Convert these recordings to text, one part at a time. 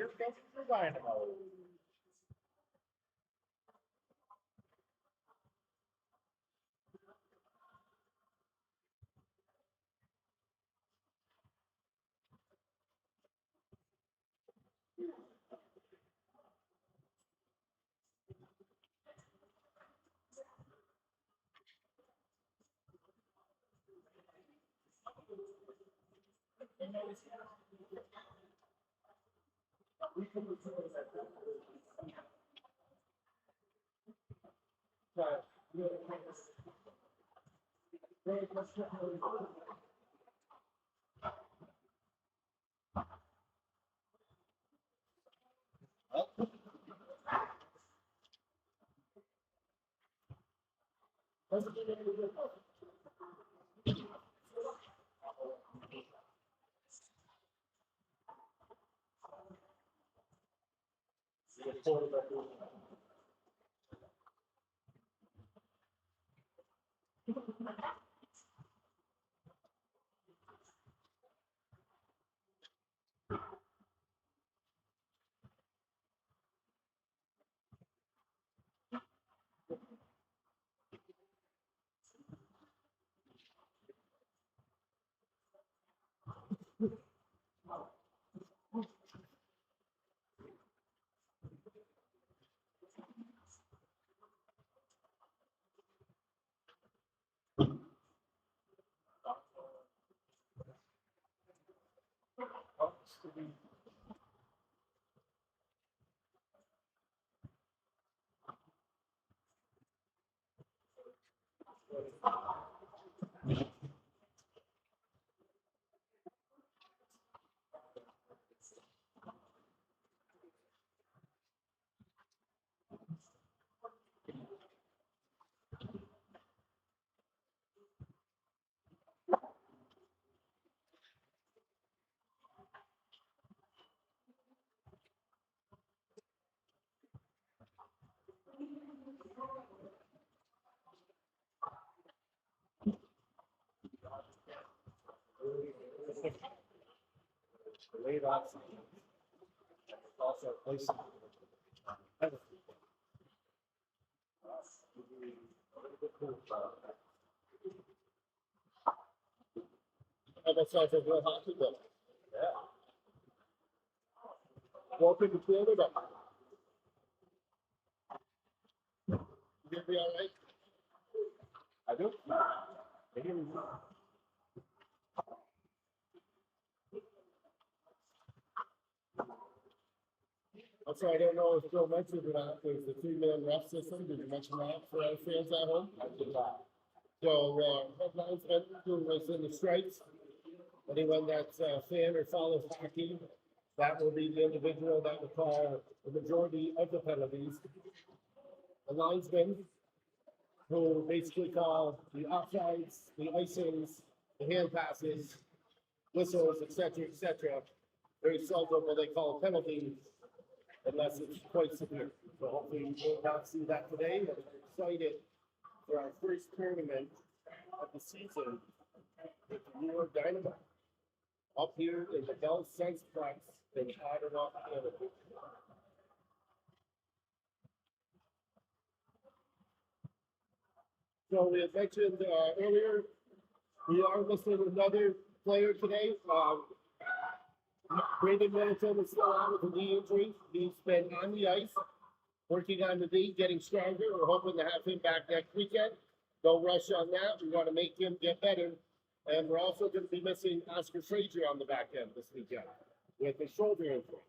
Here comes the Dynamo. Late option. Also placing. That sounds like real hockey though. Yeah. Welcome to Canada. You gonna be all right? I do. I hear you. I'm sorry, I don't know if Bill mentioned or not. There's the 3-man ref system. Did you mention that for our fans at home? I did not. So, headlines who was in the strikes. Anyone that's a fan or follows hockey, that will be the individual that will call the majority of the penalties. The linesmen, who basically call the offsides, the icings, the hand passes, whistles, etc., etc. Very seldom will they call a penalty unless it's quite severe. So hopefully we will not see that today. But we're excited for our first tournament of the season with the New York Dynamo up here in the Bell Sunsplex in Ottawa, Canada. So we had mentioned earlier, we are missing another player today. Brandon Middleton is still out with a knee injury. He's been on the ice, working on the knee, getting stronger. We're hoping to have him back next weekend. No rush on that. We want to make him get better. And we're also going to be missing Oscar Frazier on the back end this weekend with a shoulder injury.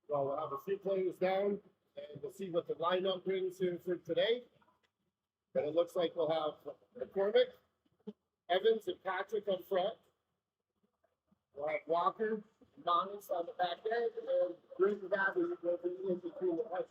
So we'll have a few players down, and we'll see what the lineup brings here for today. And it looks like we'll have McCormick, Evans, and Patrick up front. We'll have Walker, Manis on the back end, and Green Valley will be in between the punches.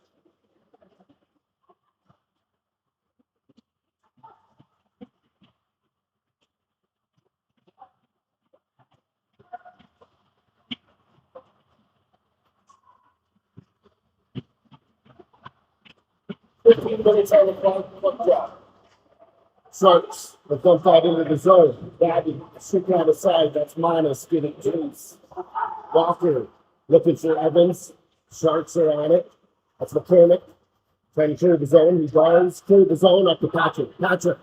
Minutes on the clock drop. Sharks, the dump out into the zone. Daddy, shoot down the side. That's Manis getting James. Walker Looking for Evans. Sharks are on it. That's McCormick. Trying to clear the zone. He does clear the zone up to Patrick. Patrick.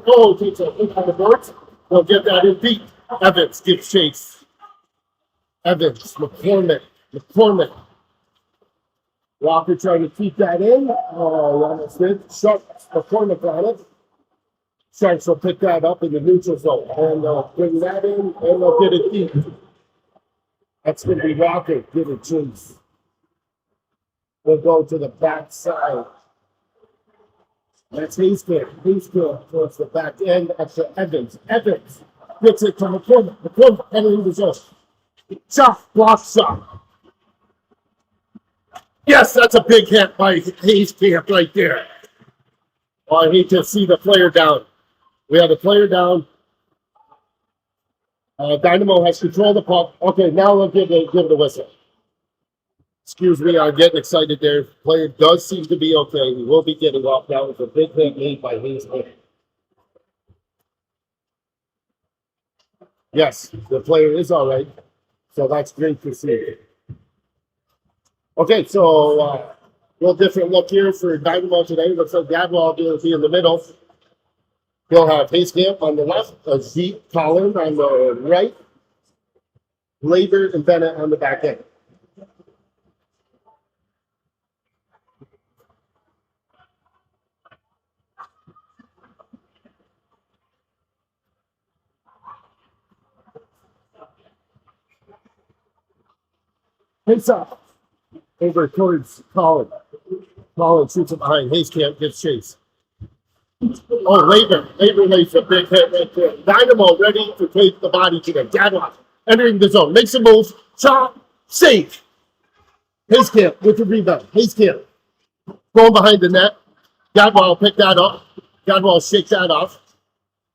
Oh, takes a hit on the boards. They'll get that in deep. Evans gives chase. Evans. McCormick. Walker trying to keep that in. Oh, almost did. Sharks. McCormick on it. Sharks will pick that up in the neutral zone. And they'll bring that in and they'll get it deep. That's going to be Walker giving chase. We'll go to the back side. That's Hayescamp. Hayescamp towards the back end. Extra Evans. Evans gets it to McCormick. McCormick entering the zone. Shot. Block shot. Yes, that's a big hit by Hayescamp right there. Oh, I hate to see the player down. We have the player down. Dynamo has control of the puck. Okay, now we'll give it a whistle. Excuse me, I'm getting excited there. Player does seem to be okay. He will be getting off. That was a big hit made by Hayes. Yes, the player is all right. So that's great to see. Okay, so a little different look here for Dynamo today. Looks like Gadwall will be in the middle. He'll have Hayescamp on the left, Zeke Collin on the right, Labor and Bennett on the back end. Face off over towards Collin. Collin shoots it behind. Hayescamp gets chase. Oh, Labor makes a big hit right there. Dynamo ready to take the body to the Gadwall. Entering the zone. Makes a move. Shot. Save. Hayescamp with the rebound. Hayescamp going behind the net. Gadwall pick that up. Gadwall shakes that off.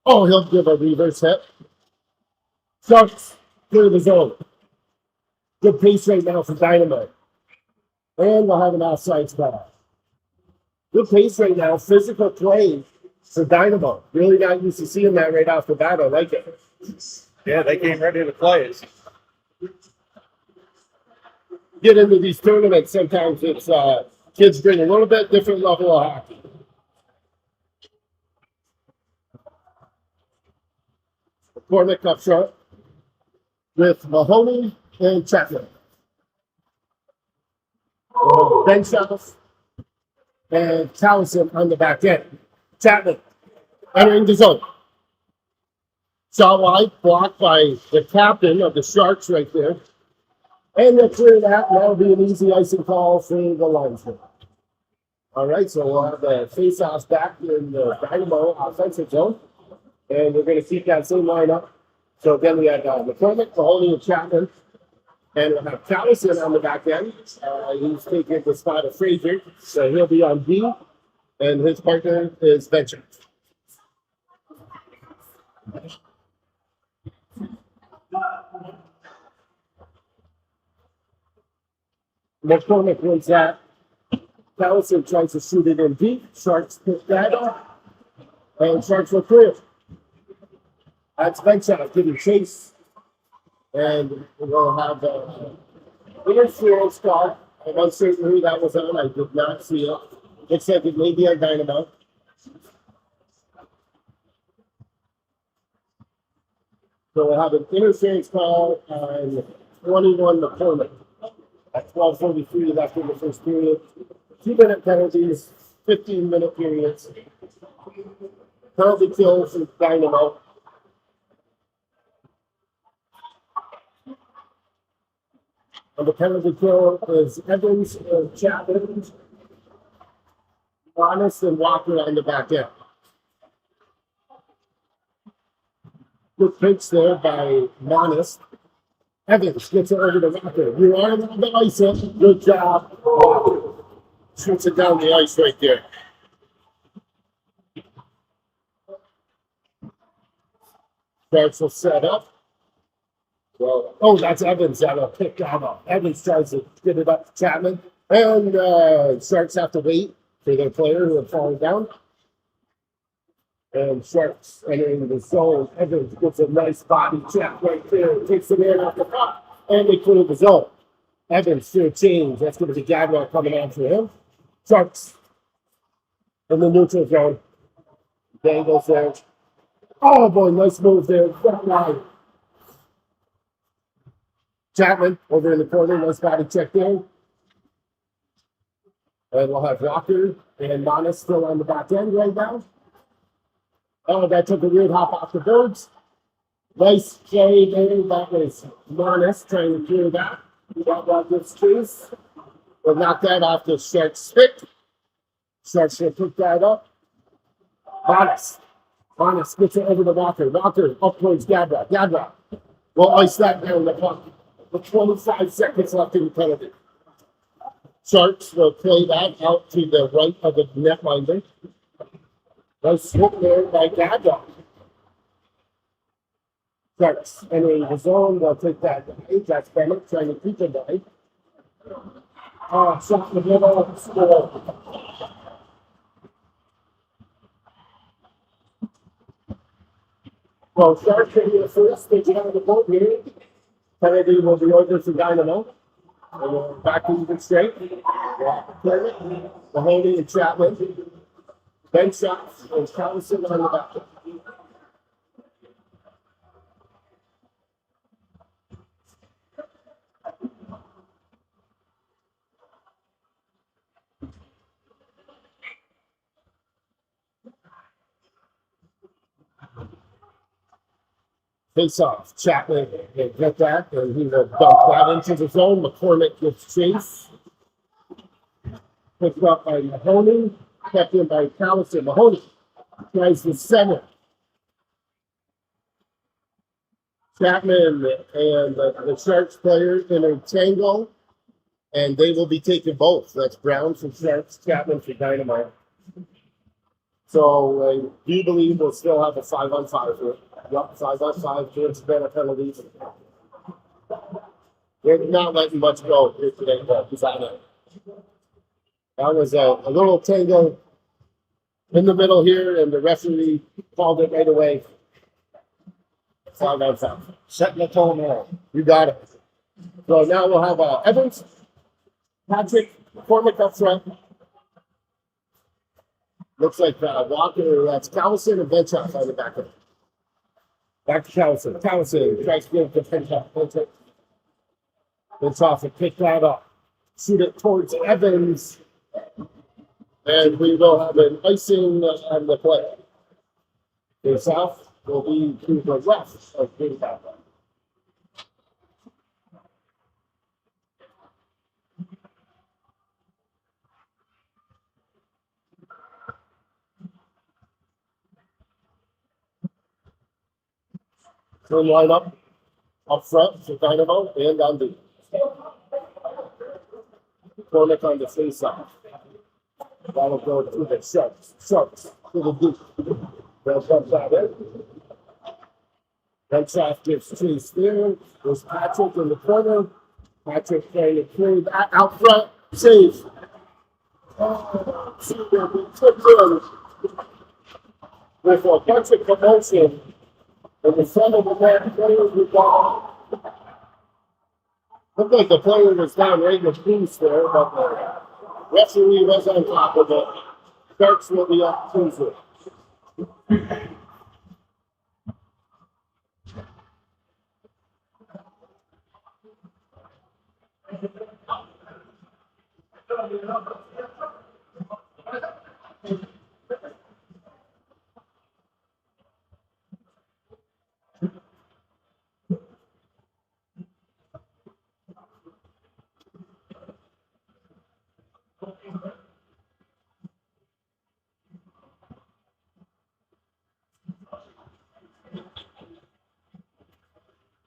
Oh, he'll give a reverse hit. Sharks clear the zone. Good pace right now for Dynamo. And we'll have an offside spot. Good pace right now. Physical play for Dynamo. Really not used to seeing that right off the bat. I like it. Yeah, they came ready to play. Get into these tournaments, sometimes it's kids bring a little bit different level of hockey. McCormick up front with Mahoney and Chapman. Ben Shelf and Townsend on the back end. Chapman entering the zone. Shot wide, blocked by the captain of the Sharks right there. And they'll clear that, and that'll be an easy icing call for the linesman. All right, so we'll have the face-offs back in the Dynamo offensive zone. And we're going to keep that same lineup. So again, we have McCormick, Mahoney, and Chapman. And we'll have Callison on the back end. He's taking the spot of Frazier, so he'll be on B. And his partner is Venture. McCormick wins that. Callison tries to shoot it in deep. Sharks pick that up. And Sharks will clear. That's Venture giving chase. And we'll have interference call. I'm uncertain who that was on. I did not see it. Looks like it may be on Dynamo. So we'll have an interference call on 21 McCormick at 12:43 left in the first period. 2-minute penalties, 15-minute periods. Penalty kill for Dynamo. And the penalty kill is Evans and Chapman, Honest and Walker on the back end. Good pinch there by Honest. Evans gets it over to Walker. You are on the ice. Good job. Walker shoots it down the ice right there. Starts will set up. Well, oh, that's Evans that'll pick that up. Evans tries to get it up to Chapman. And Sharks have to wait for their player who had fallen down. And Sharks entering the zone. Evans gets a nice body check right there. Takes the man off the puck. And they cleared the zone. Evans to a change. That's going to be Jaguar coming after him. Sharks in the neutral zone. Dangles there. Oh boy, nice move there. Front line. Chapman over in the corner. Nice body check there. And we'll have Walker and Manas still on the back end right now. Oh, that took a weird hop off the boards. Nice play there. That was Manas trying to clear that. That gets chase. We'll knock that off the Sharks' stick. Sharks will pick that up. Manas gets it over to Walker. Walker up towards Gadra. Gadra will ice that down the puck. With 25 seconds left in the penalty. Sharks will play that out to the right of the netminder. Nice slip there by Gadra. Sharks entering the zone. They'll take that dive. That's Bennett trying to keep the dive. Shot in the middle. Score. Well, Sharks are here first. They get on the boat here. Kennedy will be over to Dynamo. And we're back to even straight. Mahoney and Chapman. Ben shots and Collison on the back. Face off. Chapman will get that, and he will dump that into the zone. McCormick gets chase. Picked up by Mahoney. Kept in by Collison. Mahoney tries the center. Chapman and the Sharks player intertangle, and they will be taking both. That's Brown for Sharks, Chapman for Dynamo. So I do believe we'll still have a 5-on-5 here. Yep, 5-on-5. It's been a penalty. They're not letting much go here today, but he's on it. That was a little tangle in the middle here, and the referee called it right away. 5-on-5. Setting the tone there. You got it. So now we'll have Evans, Patrick, McCormick up front. Looks like Walker, that's Collison, and Benchoff on the back end. Back to Collison. Collison tries to give it to Benchoff. Benchoff will pick that up. Shoot it towards Evans. And we will have an icing on the play. The south will be to the left of Benchoff. Turn line up front for Dynamo and on the corner on the face off. That'll go to the Sharks. Sharks to the deep. They'll dump that in. Benchoff gives chase there. There's Patrick in the corner. Patrick trying to clear that out front. Save. Oh, super. We took in with a bunch of commotion. And the front of the net players were down. Looked like the player was down right in the crease there, but the referee was on top of it. Sharks will be up Tuesday.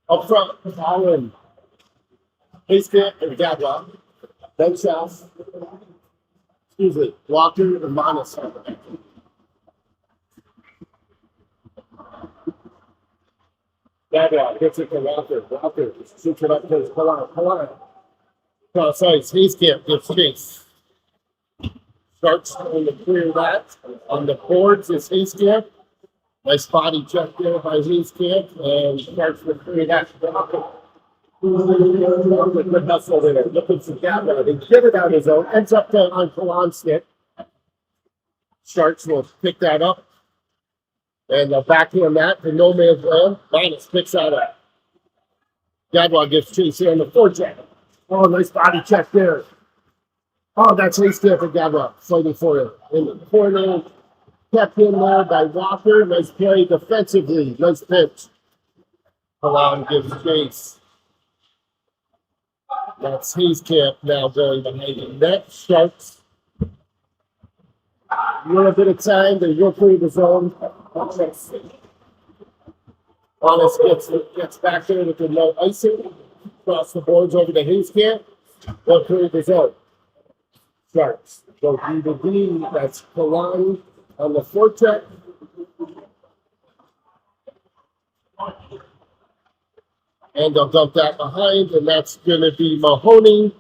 Up front, Allen, Hayescamp, and Gadwa. Benchoff, Walker, and Manas. Gadwa gets it to Walker. Walker shoots it up to Kalan. Cross ice, Hayescamp gets chase. Sharks trying to clear that. On the boards is Hayescamp. Nice body check there by Hayescamp, and Sharks will clear that. Good hustle there. Looking for Gavin. They get it out of his own. Ends up on Kalan's stick. Sharks will pick that up. And they'll backhand that to no man's land. Minus picks that up. Gadwell gets chased here on the forecheck. Oh, nice body check there. Oh, that's ace there for Gadwell. Fighting for it. In the corner. Kept in there by Walker. Nice play defensively. Nice pitch. Kalan gives chase. That's Hayescamp now going behind the net. Sharks. A little bit of time. They will clear the zone. Honest gets back there with the no icing. Cross the boards over to Hayescamp. They'll clear the zone. Sharks go D to D. That's Kalan on the forecheck. And they'll dump that behind, and that's going to be Mahoney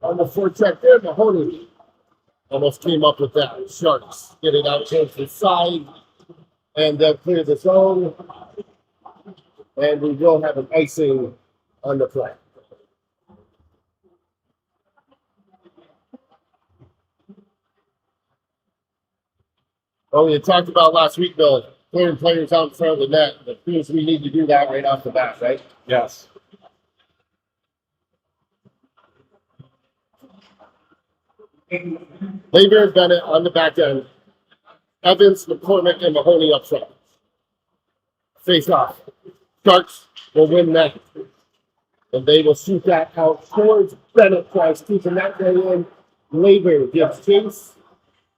on the forecheck there. Mahoney almost came up with that. Sharks get it out towards the side, and they'll clear the zone. And we will have an icing on the play. Oh, we had talked about last week, Bill, clearing players out in front of the net. It appears we need to do that right off the bat, right? Yes. Labor and Bennett on the back end. Evans, McCormick, and Mahoney up front. Face off. Sharks will win that. And they will shoot that out towards Bennett twice, keeping that guy in. Labor gives chase.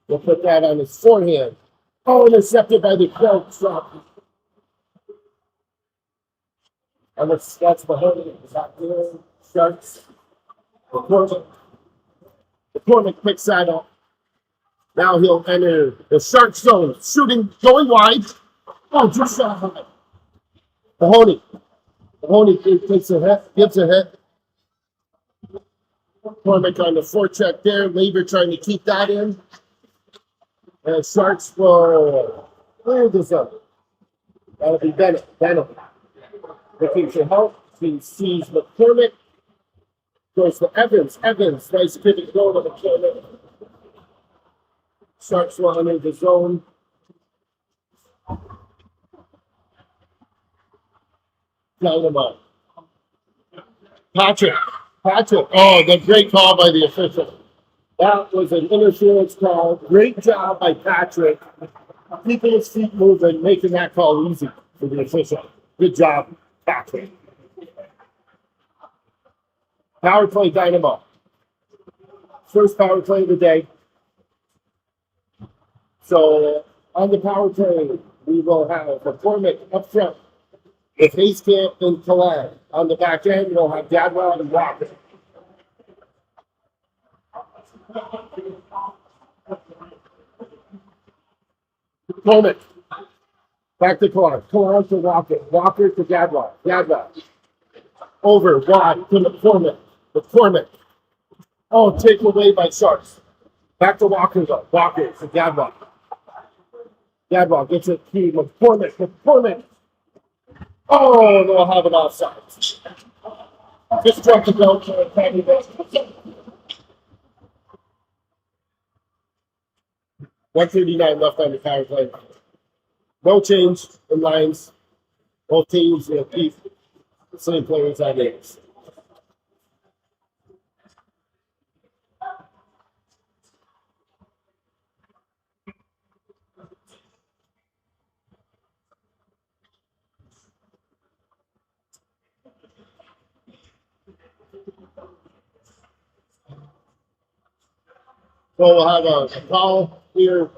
We'll put that on his forehand. Oh, intercepted by the Crow drop. And that's Mahoney. Back there. Sharks. McCormick picks that up. Now he'll enter the Shark zone. Shooting, going wide. Oh, just shot high. Mahoney takes a hit, gives a hit. McCormick on the forecheck there. Labor trying to keep that in. And Sharks will clear this up. That'll be Bennett. Looking for help. He sees McCormick. Goes to Evans. Nice pivot goal to McCormick. Sharks will enter the zone. Dynamo. Patrick. Oh, the great call by the official. That was an interference call. Great job by Patrick. Keeping his feet moving, making that call easy for the official. Good job, Patrick. Power play Dynamo. First power play of the day. So on the power play, we will have McCormick up front with Hayescamp and Kalan. On the back end, we'll have Gadwell and Walker. McCormick. Back to Kalan. Kalan to Walker. Walker to Gadwell. Over, wide to McCormick. Oh, taken away by Sharks. Back to Walker though. Walker to Gadwell. Gadwell gets it to McCormick. Oh, they'll have it offside. Just struck the goal for a tiny bit. 1:39 left on the power play. No change in lines. Both teams will keep the same players on the ice. So we'll have a call here.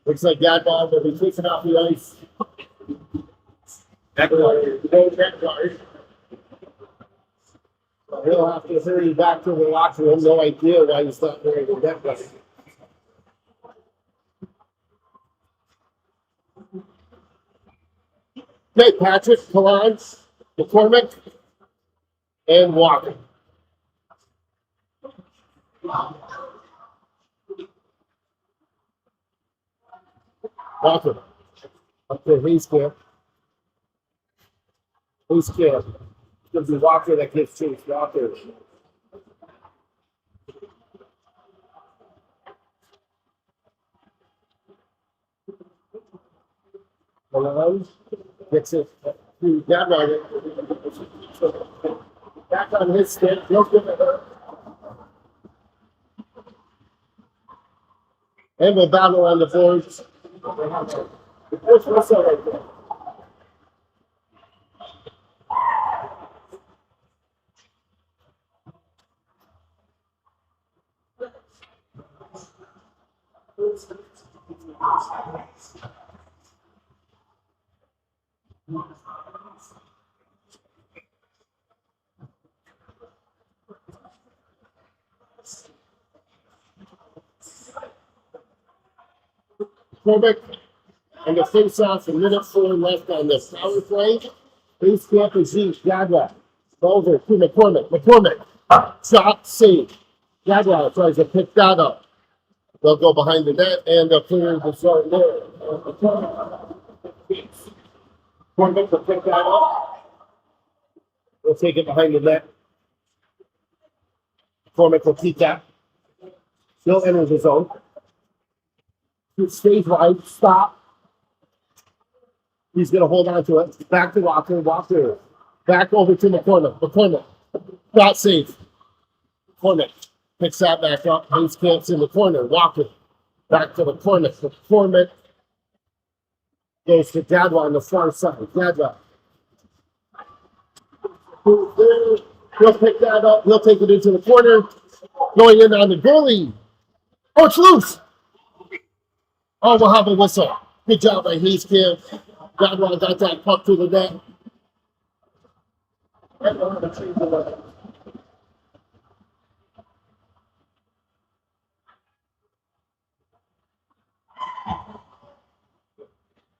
Looks like Gadball will be taken off the ice. No net guard. So he'll have to hurry back to the locker room. No idea why he's not wearing the net guard. Okay, Patrick, Kalan, McCormick, and Walker. Walker up to Hayescamp. Ace camp. It's gonna be Walker that gets chased. Walker. Malone gets it to Gadwine. Back on his stick. He'll give it her. And we'll battle on the boards. The first whistle right there. Perfect. And the face off, a minute 4 left on the power play. Ace camp is Z. Gadwine. Over to McCormick. McCormick. Shot, save. Gadwine tries to pick that up. They'll go behind the net and they'll clear the zone there. McCormick will pick that up. We'll take it behind the net. McCormick will keep that. He'll enter the zone. He stays wide. Stop. He's going to hold on to it. Back to Walker. Walker. Back over to McCormick. McCormick. Shot safe. McCormick picks that back up. Ace camps in the corner. Walker. Back to McCormick. McCormick goes to Gadwine on the far side. Gadwine. He'll pick that up. He'll take it into the corner. Going in on the goalie. Oh, it's loose. Oh, we'll have a whistle. Good job by Hayes Camp. Gadwine got that puck to the net.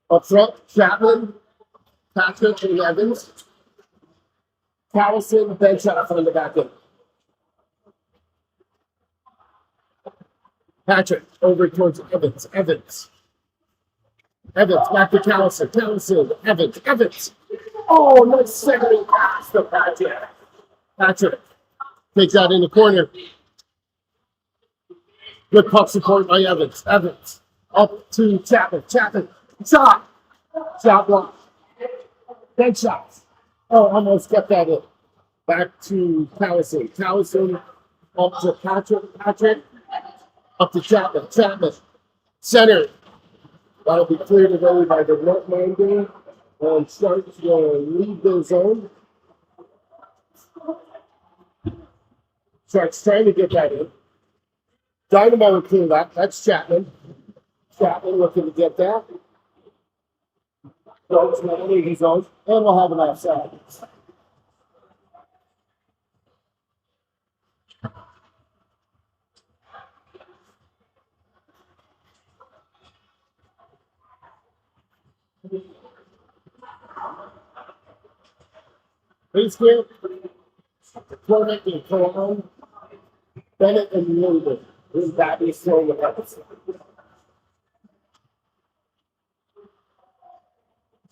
Up front, Chapman, Patrick, and Evans. Callison, Ben shot on the back end. Patrick, over towards Evans. Evans back to Callison. Callison, Evans. Oh, nice second pass to Patrick. Patrick takes that in the corner. Good puck support by Evans. Evans up to Chapman. Chapman, shot block. 10 shots. Oh, almost got that in. Back to Callison. Callison up to Patrick. Up to Chapman. Center. That'll be cleared away by the netminder. And Sharks will leave the zone. Sharks trying to get that in. Dynamo will clear that. That's Chapman. Chapman looking to get that. Sharks will leave the zone. And we'll have an offside. Ace camp, McCormick and Cologne, Bennett and Logan. This is that is throwing the pucks.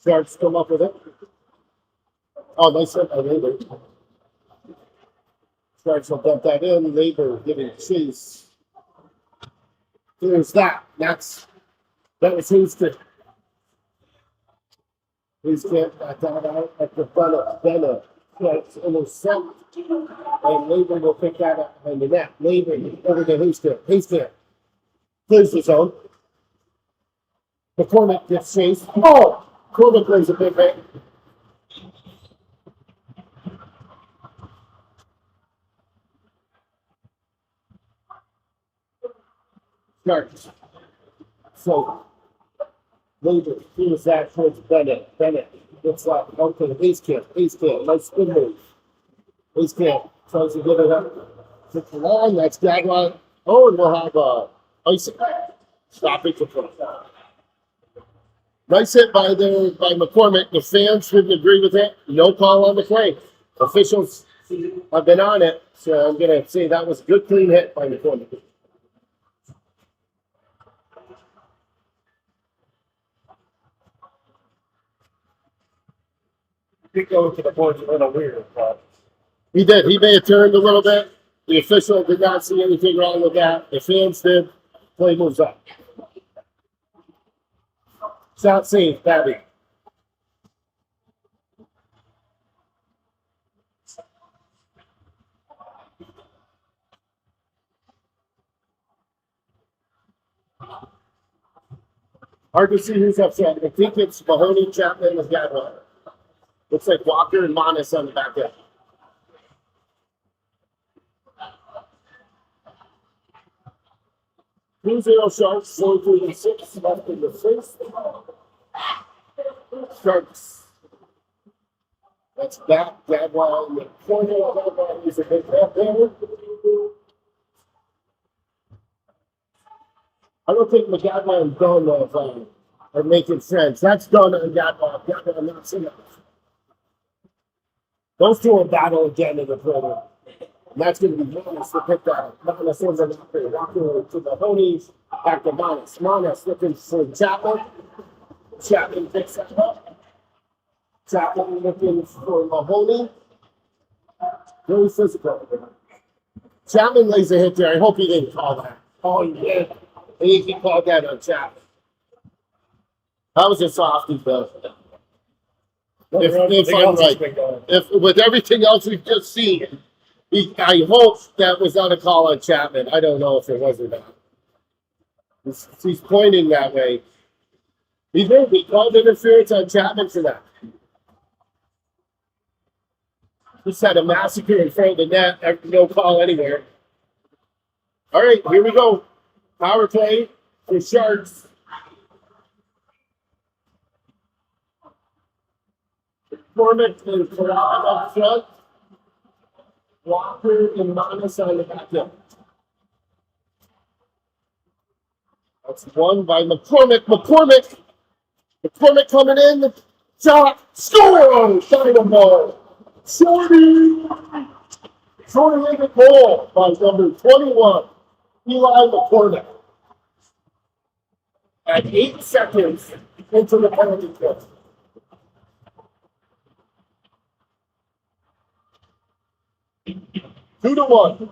Sharks come up with it. Oh, nice hit by Labor. Sharks will dump that in. Labor giving chase. Here's that. That was Houston. He's getting that down out at the Bennett. It's intercept. And Labor will pick that up behind the net. Labor over to Houston. Clears the zone. McCormick gets chased. Oh! McCormick plays a big hit. Sharks. So, Labor throws that towards Bennett. Bennett looks like, okay, Ace camp. Nice spin move. Ace camp tries to get it up to the line. That's Gadwine. Oh, and we'll have icing. Stopping to play. Nice hit by McCormick. The fans didn't agree with it. No call on the play. Officials have been on it, so I'm going to say that was a good, clean hit by McCormick. He goes to the board's a little weird, but He did. He may have turned a little bit. The official did not see anything wrong with that. The fans did. Play moves up. Shot safe, Babby. Hard to see who's upset. I think it's Mahoney, Chapman, and Gadwell. Looks like Walker and Monis on the back end. 2-0 Sharks, 4-3-6 left in the first. Sharks. That's back. Gadwell in the corner. Gadwell is a big left there. I don't think McGadwell and Dunn are making sense. That's done on Gadwell. Gadwell not seeing it. Those two will battle again in the program. And that's going to be Monis to pick that up. Monis over Walker. Walker to the Honeys. Back to Monis. Monis looking for Chapman. Chapman picks that up. Chapman looking for Mahoney. Very physical. Chapman lays a hit there. I hope he didn't call that. Oh, he did. I think he called that on Chapman. That was a softie, though. If with everything else we've just seen, I hope that was not a call on Chapman. I don't know if it was or not. He's pointing that way. He called interference on Chapman for that. Just had a massacre in front of the net. No call anywhere. All right, here we go. Power play for Sharks. McCormick and Corral up front. Walker and Monis on the back end. That's one by McCormick. McCormick coming in. Shot. Score! Dynamo. Shorty with a goal by number 21. Eli McCormick. At 8 seconds into the penalty kill. Two to one.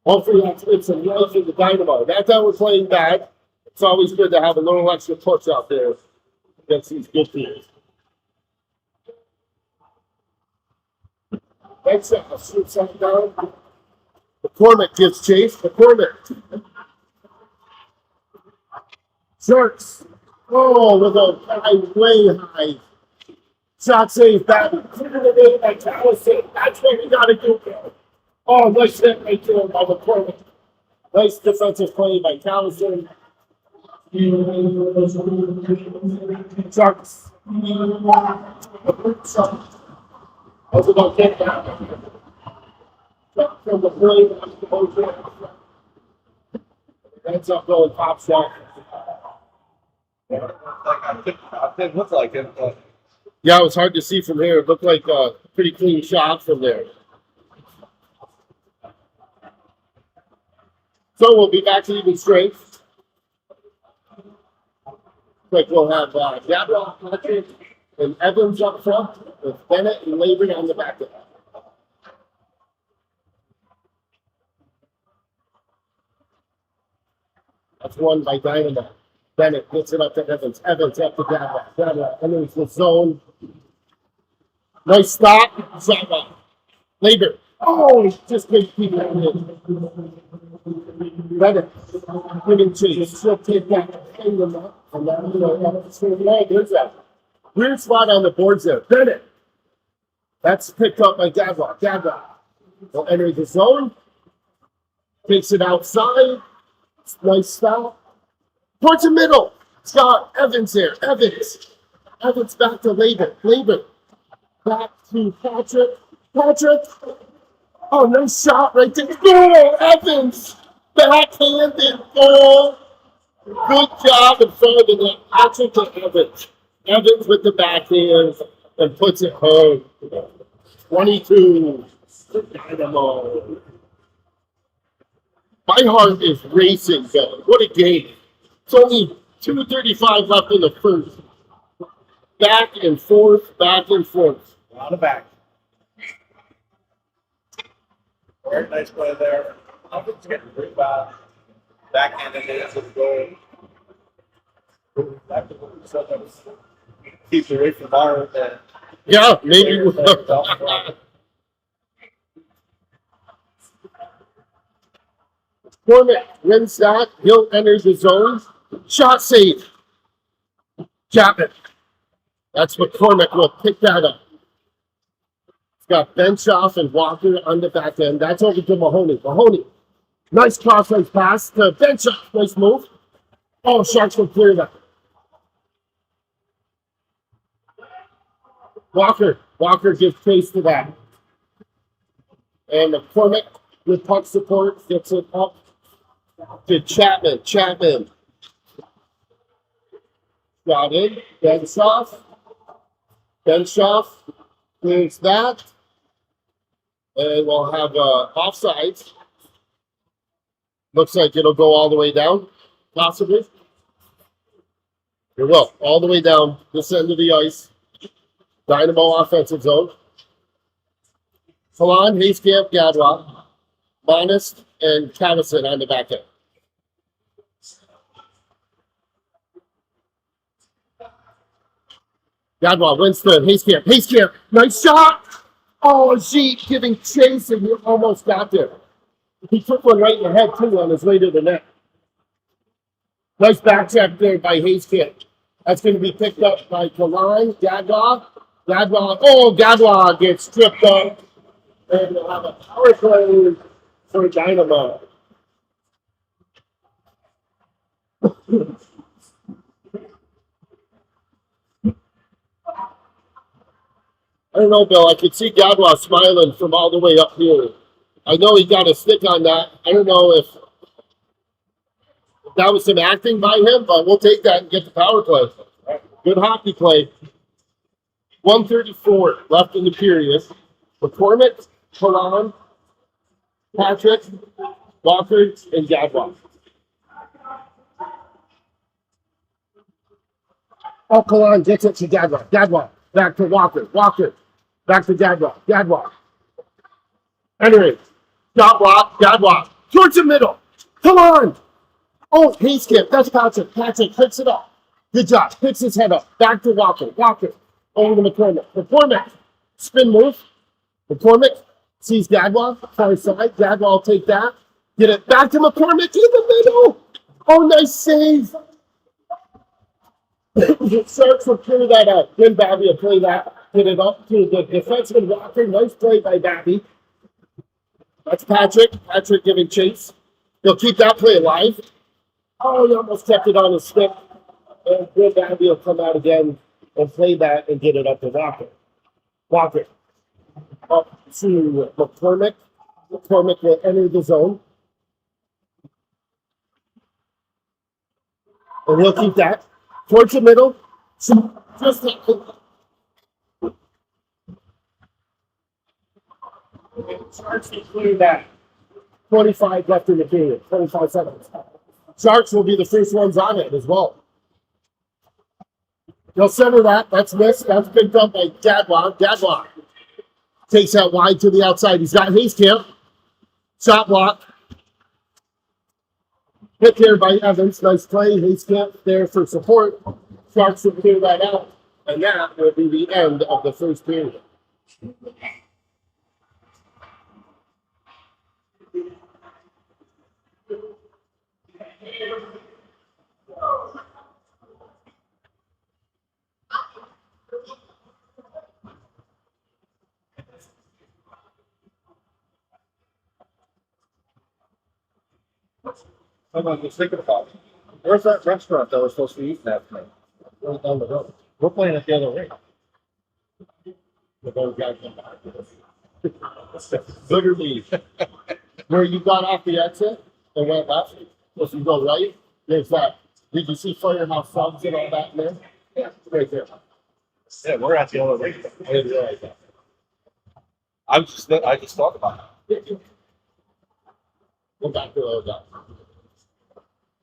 Hopefully that's been some life in the Dynamo. Not that we're playing bad. It's always good to have a little extra push out there against these good teams. Next up, I'll shoot something down. McCormick gets chased. McCormick. Sharks. Oh, with a high, way high. Shot save, Babby. That's what we got to do. Oh, nice hit right there by McCormick. Nice defensive play by Callison. Sharks. I was about to get that. From the play, that's up going top shot. I didn't look like it, but Yeah, it was hard to see from here. It looked like a pretty clean shot from there. So we'll be back to even strength. Like we'll have Gabriel, Patrick, and Evans up front with Bennett and Labour on the back end. That's won by Dynamo. Bennett gets it up to Evans. Evans up to Gabriel. Gabriel enters the zone. Nice stop. Shot by Labour. Oh, just couldn't keep it in. Bennett giving chase. She'll take that. And then there's that weird spot on the boards there. Bennett. That's picked up by Gabriel. Gabriel will enter the zone. Takes it outside. Nice stop. Towards the middle. Scott Evans there. Evans back to Labour. Labour. Back to Patrick. Patrick. Oh, nice shot right there. Goal, Evans. Backhanded goal. Good job in front of the net. Patrick to Evans. Evans with the backhand and puts it home. 22. Dynamo. My heart is racing, though. What a game. It's only 2:35 left in the first. back and forth, back and forth. A lot of back. Very nice play there. It's getting pretty bad. Backhanded it into the goal. Keeps away from our. Yeah, maybe. Cormac wins that. He'll enter the zone. Shot save. Chapman. That's McCormick will pick that up. He's got Benshoff and Walker on the back end. That's over to Mahoney. Mahoney. Nice cross-ice pass to Benshoff. Nice move. Oh, Sharks will clear that. Walker gives chase to that. And McCormick with puck support gets it up to Chapman. Chapman. Got in. Benshoff. Benshoff clears that. And we'll have offside. Looks like it'll go all the way down, possibly. It will, all the way down this end of the ice. Dynamo offensive zone. Salon, Hayscamp, Gadwa, Monist, and Cavison on the back end. Gadwa, Winston, Hayscamp, Hayscamp, nice shot! Oh, Jeet giving chase, and he almost got there. He took one right in the head, too, on his way to the net. Nice back check there by Hayscamp. That's going to be picked up by Kaline, Gadwa. Gadwa gets tripped up. And we'll have a power play for Dynamo. I don't know, Bill. I could see Gadwa smiling from all the way up here. I know he got a stick on that. I don't know if that was some acting by him, but we'll take that and get the power play. Good hockey play. 1:34 left in the period. McCormick, Kalan, Patrick, Walker, and Gadwa. Oh, Kalan gets it to Gadwa. Gadwa, back to Walker. Walker, back to Gadwa. Gadwa. Anyway, shot block, Gadwa. Towards the middle. Come on. Oh, he skipped. That's Patrick. Patrick picks it up. Good job. Picks his head up. Back to Walker. Walker. Over to McCormick. McCormick. Spin move. McCormick sees Gadwa. Far side. Gadwa will take that. Get it back to McCormick in the middle. Oh, nice save. Sharks will clear that out. Then Babby will play that. Get it up to the defenseman Walker. Nice play by Babby. That's Patrick. Patrick giving chase. He'll keep that play alive. Oh, he almost kept it on his stick. And then Babby will come out again and play that and get it up to Walker. Walker. Up to McCormick. McCormick will enter the zone. And he'll keep that. Towards the middle. Just Sharks will clear that. 25 left in the period. 25 seconds. Sharks will be the first ones on it as well. They'll center that. That's missed. That's picked up by Gadwa. Gadwa takes that wide to the outside. He's got Hayscamp. Shot block. Hit there by Evans. Nice play. Hayscamp there for support. Sharks will clear that out. And that will be the end of the first period. I'm just thinking about it. Where's that restaurant that we're supposed to eat that night? Right down the road. We're playing at the other rink. The those guys come back. Literally, where you got off the exit and went left, if you go right, there's that. Did you see Firehouse Subs and all that in there? Yeah, right there. Yeah, we're at the other rink. I didn't realize that. I just thought about it. Go back to those guys.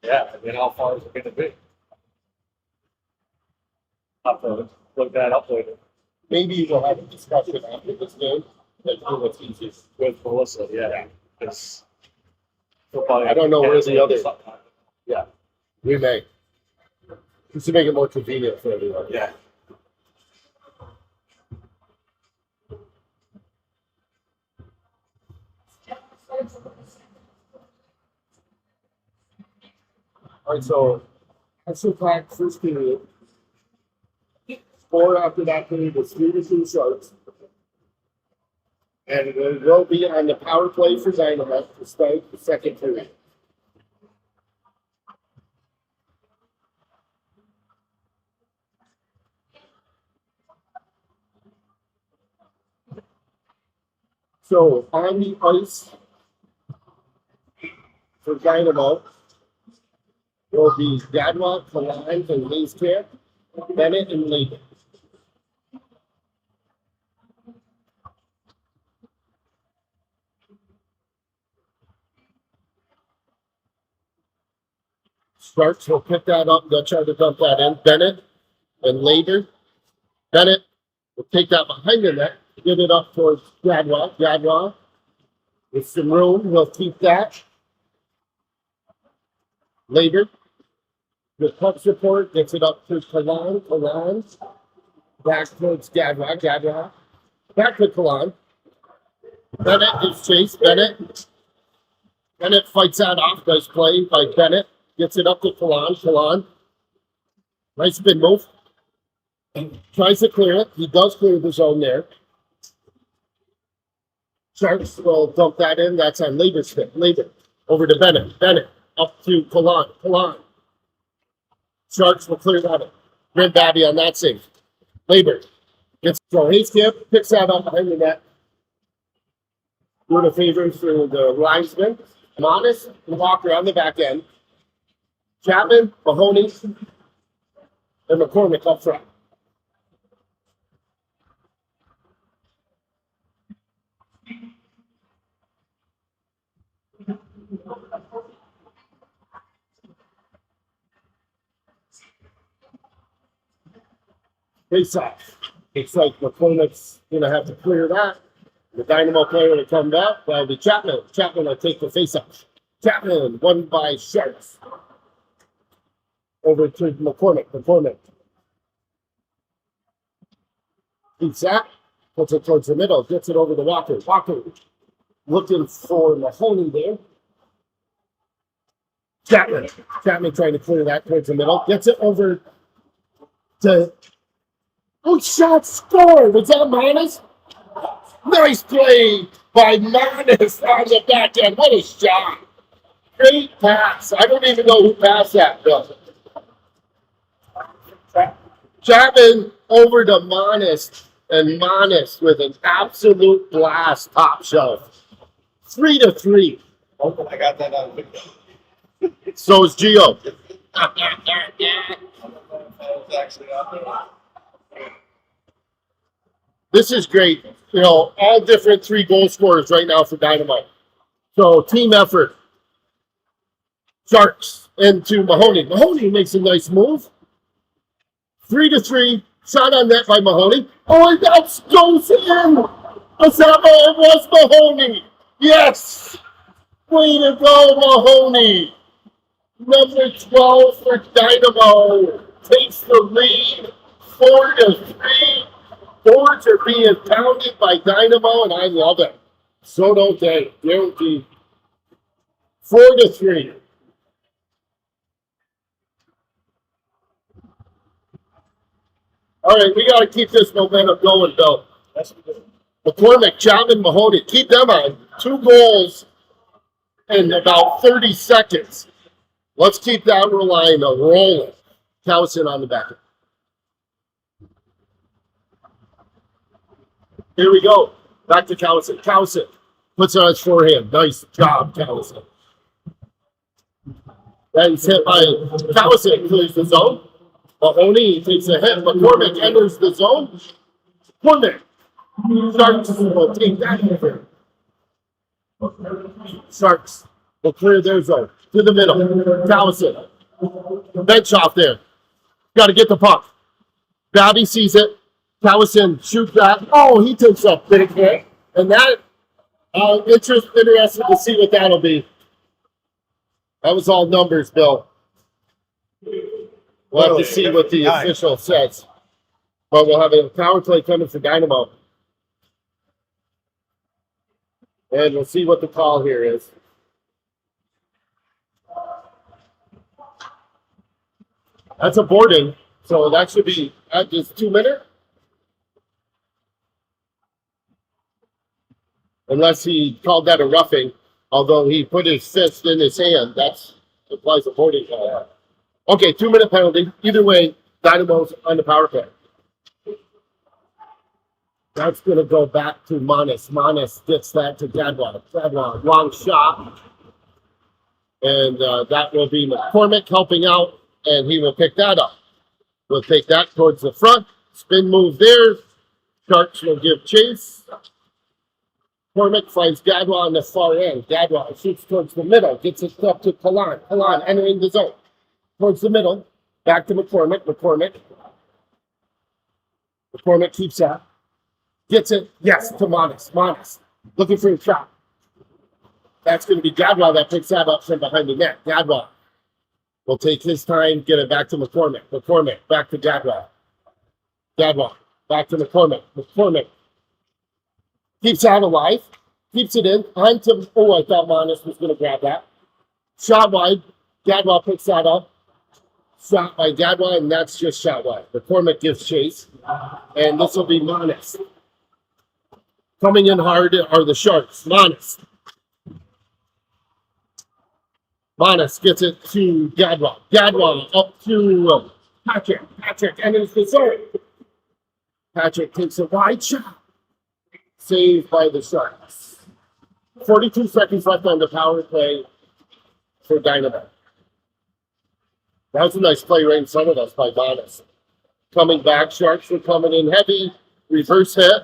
Yeah, and then how far is it going to be? Not further. look that up later Maybe we'll have a discussion after this game. Let's do what's easiest. with Melissa. Yeah. It's football. I don't know where the other. Yeah, we may. Just to make it more convenient for everyone. Yeah. All right, so extra time, first period. Score after that period is 3-2 Sharks. And it will be on the power play for Dynamo to start the second period. So on the ice for Dynamo will be Gadwa, Kaline, and Hayescamp, Bennett, and Layton. Starks will pick that up. They'll try to dump that in. Bennett and later. Bennett will take that behind the net, get it up towards Gadwa. Gadwa with some room. He'll keep that. Later. The puck support gets it up to Kalan. Kalan. Back towards Gadwa. Gadwa. Back to Kalan. Bennett is chased. Bennett. Bennett fights that off. Nice play by Bennett. Gets it up to Kalan. Kalan. Nice spin move. Tries to clear it. He does clear the zone there. Sharks will dump that in. That's on Labor's spin. Labor. Over to Bennett. Bennett. Up to Kalan. Kalan. Sharks will clear that in. Red Babby on that save. Labor. Gets so Hayescamp picks that up behind the net. Doing a favor for the linesman. Modest and Walker on the back end. Chapman, Mahoney, and McCormick up front. Face off. Looks like McCormick's going to have to clear that. The Dynamo player will come back. That'll be Chapman. Chapman will take the face off. Chapman, won by Sharks. Over to McCormick. McCormick. Keeps that. Puts it towards the middle. Gets it over to Walker. Walker looking for Mahoney there. Chapman. Chapman trying to clear that towards the middle. Gets it over to... Oh, shot scored. Was that Manus? Nice play by Manus on the back end. What a shot. Great pass. I don't even know who passed that, though. Chapman over to Manus, and Manus with an absolute blast top shelf. 3-3. Oh, I got that on video. So is Gio. Actually out there. This is great. You know, all different 3 goal scorers right now for Dynamo. So team effort. Sharks into Mahoney. Mahoney makes a nice move. 3-3. Shot on net by Mahoney. Oh, and that goes in. It was Mahoney. Yes. Way to go, Mahoney. Number 12 for Dynamo takes the lead. 4-3. Boards are being pounded by Dynamo, and I love it. So don't they. Guaranteed. 4-3. All right, we got to keep this momentum going, Bill. McCormick, Chapman, Mahoney, keep them on. 2 goals in about 30 seconds. Let's keep that line rolling. Cowson on the back. Here we go. Back to Cowson. Cowson puts it on his forehand. Nice job, Cowson. Then hit by Cowson, clears the zone. Mahoney takes a hit. McCormick enters the zone. McCormick. Sharks will take that over. Sharks will clear their zone. To the middle. Cowson. Bench off there. Got to get the puck. Bobby sees it. Callison shoots that. Oh, he takes a big hit. And that, interested to see what that'll be. That was all numbers, Bill. We'll have to see what the official says. But we'll have a power play coming for Dynamo. And we'll see what the call here is. That's a boarding, so that should be just 2 minutes. Unless he called that a roughing, although he put his fist in his hand, that applies a boarding call. Okay, 2 minute penalty. Either way, Dynamo's on the power play. That's going to go back to Manis. Manis gets that to Gadwa. Gadwa, long shot. And that will be McCormick helping out, and he will pick that up. We'll take that towards the front. Spin move there. Sharks will give chase. McCormick finds Gadwa on the far end. Gadwa shoots towards the middle. Gets it up to Kalan. Kalan entering the zone. Towards the middle. Back to McCormick. McCormick keeps that. Gets it. Yes, to Manis. Manis looking for a shot. That's going to be Gadwa that picks that up from behind the net. Gadwa will take his time, get it back to McCormick. McCormick back to Gadwa. Gadwa back to McCormick. McCormick keeps that alive. Keeps it in. Onto, I thought Manis was going to grab that. Shot wide. Gadwa picks that up. Shot by Gadwa, and that's just shot wide. McCormick gives chase. And this will be Manis. Coming in hard are the Sharks. Manis. Manis gets it to Gadwa. Gadwa up to Patrick. Patrick enters the zone. Patrick takes a wide shot. Saved by the Sharks. 42 seconds left on the power play for Dynamo. That was a nice play right in front of us by Manis. Coming back, Sharks were coming in heavy. Reverse hit.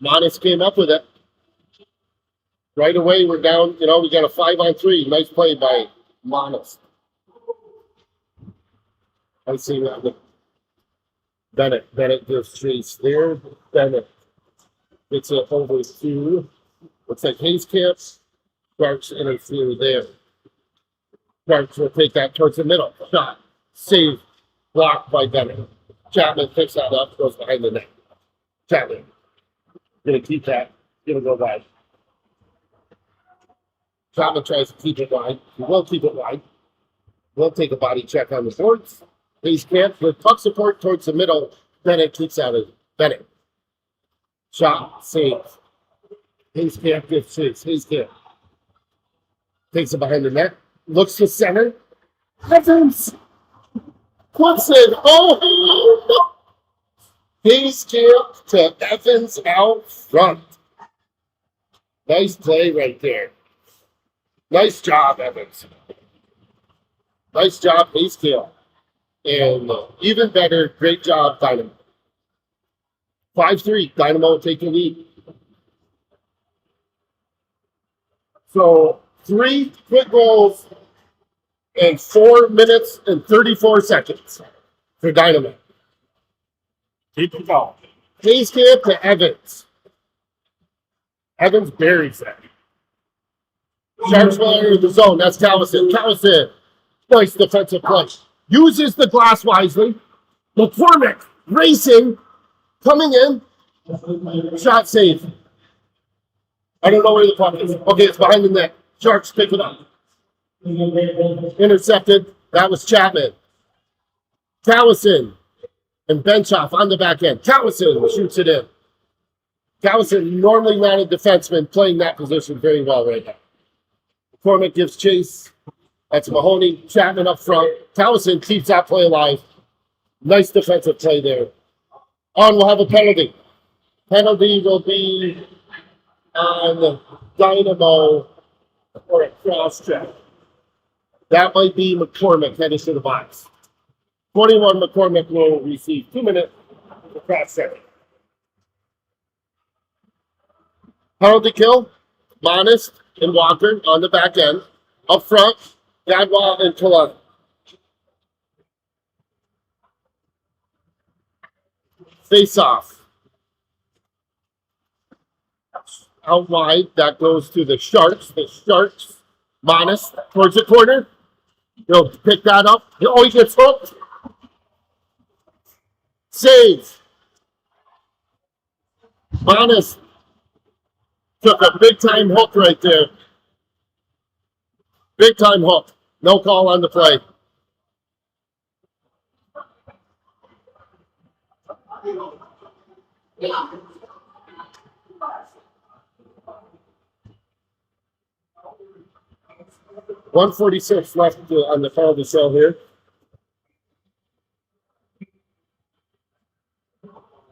Manis came up with it. Right away, we're down. We got a 5-on-3. Nice play by Manis. I see that. Bennett gives chase there. Bennett gets it over to, looks like Hayescamp. Sharks interfere there. Sharks will take that towards the middle. Shot. Save. Blocked by Bennett. Chapman picks that up, goes behind the net. Chapman. Gonna keep that. Gonna go wide. Chapman tries to keep it wide. He will keep it wide. We'll take a body check on the boards. Hayescamp with puck support towards the middle. Bennett keeps out of Bennett. Shot, save. Hayescamp gives chase. Hayescamp takes it behind the net. Looks to center. Evans puts it. Oh! Hayescamp to Evans out front. Nice play right there. Nice job, Evans. Nice job, Hayescamp. And even better, great job, Dynamo. 5-3, Dynamo take the lead. So 3 quick goals in 4 minutes and 34 seconds for Dynamo. Keep it going. Hayescamp to Evans. Evans buries that. Sharks will enter the zone. That's Callison. Callison. Nice defensive play. Uses the glass wisely. McCormick racing. Coming in. Shot save. I don't know where the puck is. Okay, it's behind the net. Sharks pick it up. Intercepted. That was Chapman. Callison. And Benchoff on the back end. Callison shoots it in. Callison, normally not a defenseman, playing that position very well right now. McCormick gives chase. That's Mahoney. Chapman up front. Callison keeps that play alive. Nice defensive play there. We'll have a penalty. Penalty will be on Dynamo for a cross check. That might be McCormick headed to the box. 21 McCormick will receive 2 minutes for cross check. Penalty kill. Manis and Walker on the back end. Up front, Gadwa and Kalan. Face off. Out wide, that goes to the Sharks. The Sharks, Monas towards the corner. He'll pick that up. Oh, he gets hooked. Save. Monas took a big time hook right there. Big time hook. No call on the play. Yeah. 146 left on the penalty cell here.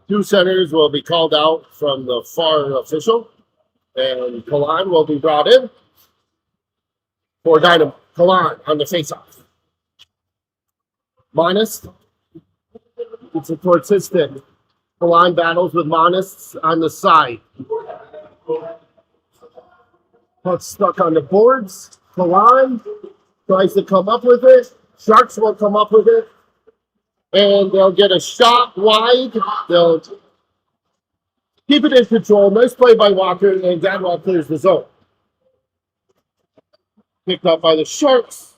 Two centers will be called out from the far official, and Kalan will be brought in for Dynamo. Kalan on the faceoff. Monas gets it towards his stick. Kalan battles with Monas on the side. Puck's stuck on the boards. Kalan tries to come up with it. Sharks will come up with it. And they'll get a shot wide. They'll keep it in control. Nice play by Walker, and Gadwall clears the zone. Picked up by the Sharks.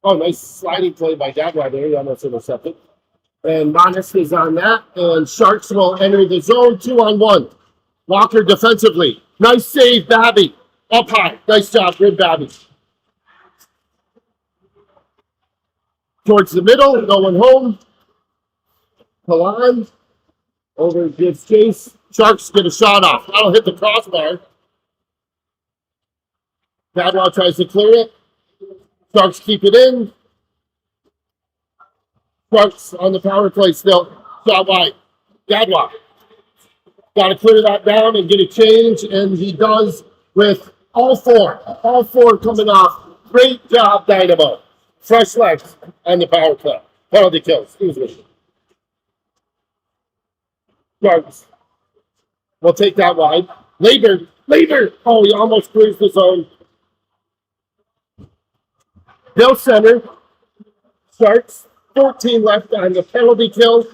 Oh, nice sliding play by Gadwall there. He almost intercepted. And Monas is on that, and Sharks will enter the zone 2-on-1. Walker defensively. Nice save, Babby. Up high. Nice job, good Babby. Towards the middle, going home. Kalan over gives chase. Sharks get a shot off. That'll hit the crossbar. Gadwall tries to clear it. Sharks keep it in. Sharks on the power play still. Shot wide. Gadwall. Got to clear that down and get a change, and he does with all four. All four coming off. Great job, Dynamo. Fresh legs on the power play. Penalty kill, excuse me. Sharks. We'll take that wide. Later. Oh, he almost clears the zone. Hill center. Sharks. 14 left on the penalty kill.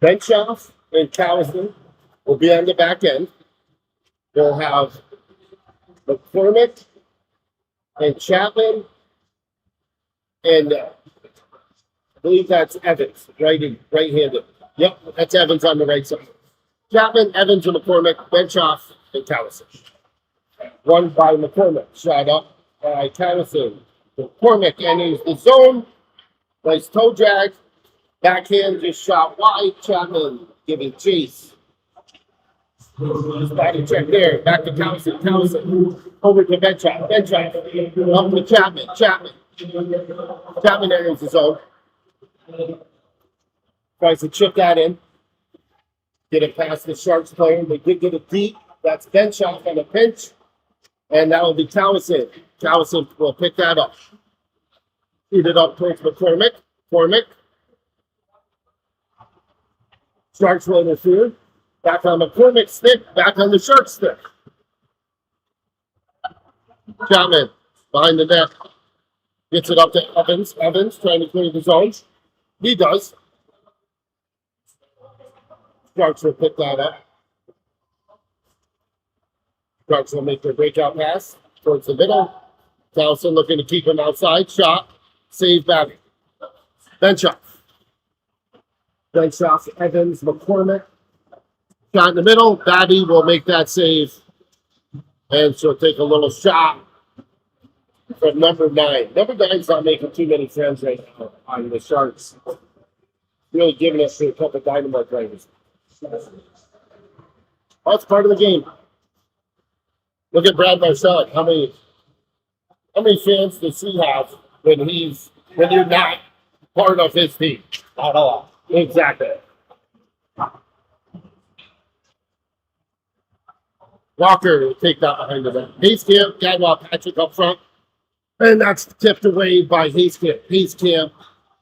Benchoff and Cowston will be on the back end. They'll have McCormick and Chapman and I believe that's Evans, right-handed. Yep, that's Evans on the right side. Chapman, Evans, and McCormick, Benchoff, and Cowston. One by McCormick, shot up by Cowston. McCormick enters the zone. Nice toe drag. Backhand just shot wide. Chapman giving chase. Just body check there. Back to Townsend. Over to Benchoff. Up to Chapman. Chapman enters the zone. Tries to chip that in. Get it past the Sharks player. They did get it deep. That's Benchoff on a pinch. And that will be Townsend. Townsend will pick that up. Feed it up towards McCormick. Sharks will interfere. Back on McCormick's stick. Back on the Sharks stick. Chapman behind the net. Gets it up to Evans. Evans trying to clear the zone. He does. Sharks will pick that up. Sharks will make their breakout pass towards the middle. Townsend looking to keep him outside. Shot. Save Babby. Benchoff, Evans, McCormick. Shot in the middle. Babby will make that save. And she'll take a little shot from number 9. Number 9's not making too many friends right now on the Sharks. Really giving us a couple of Dynamo players. That's part of the game. Look at Brad Marcellin. How many fans does he have when you're not part of his team? Not a lot. Exactly. Walker will take that behind the net. Hayescamp, Gadwall, Patrick up front. And that's tipped away by Hayescamp. Hayescamp,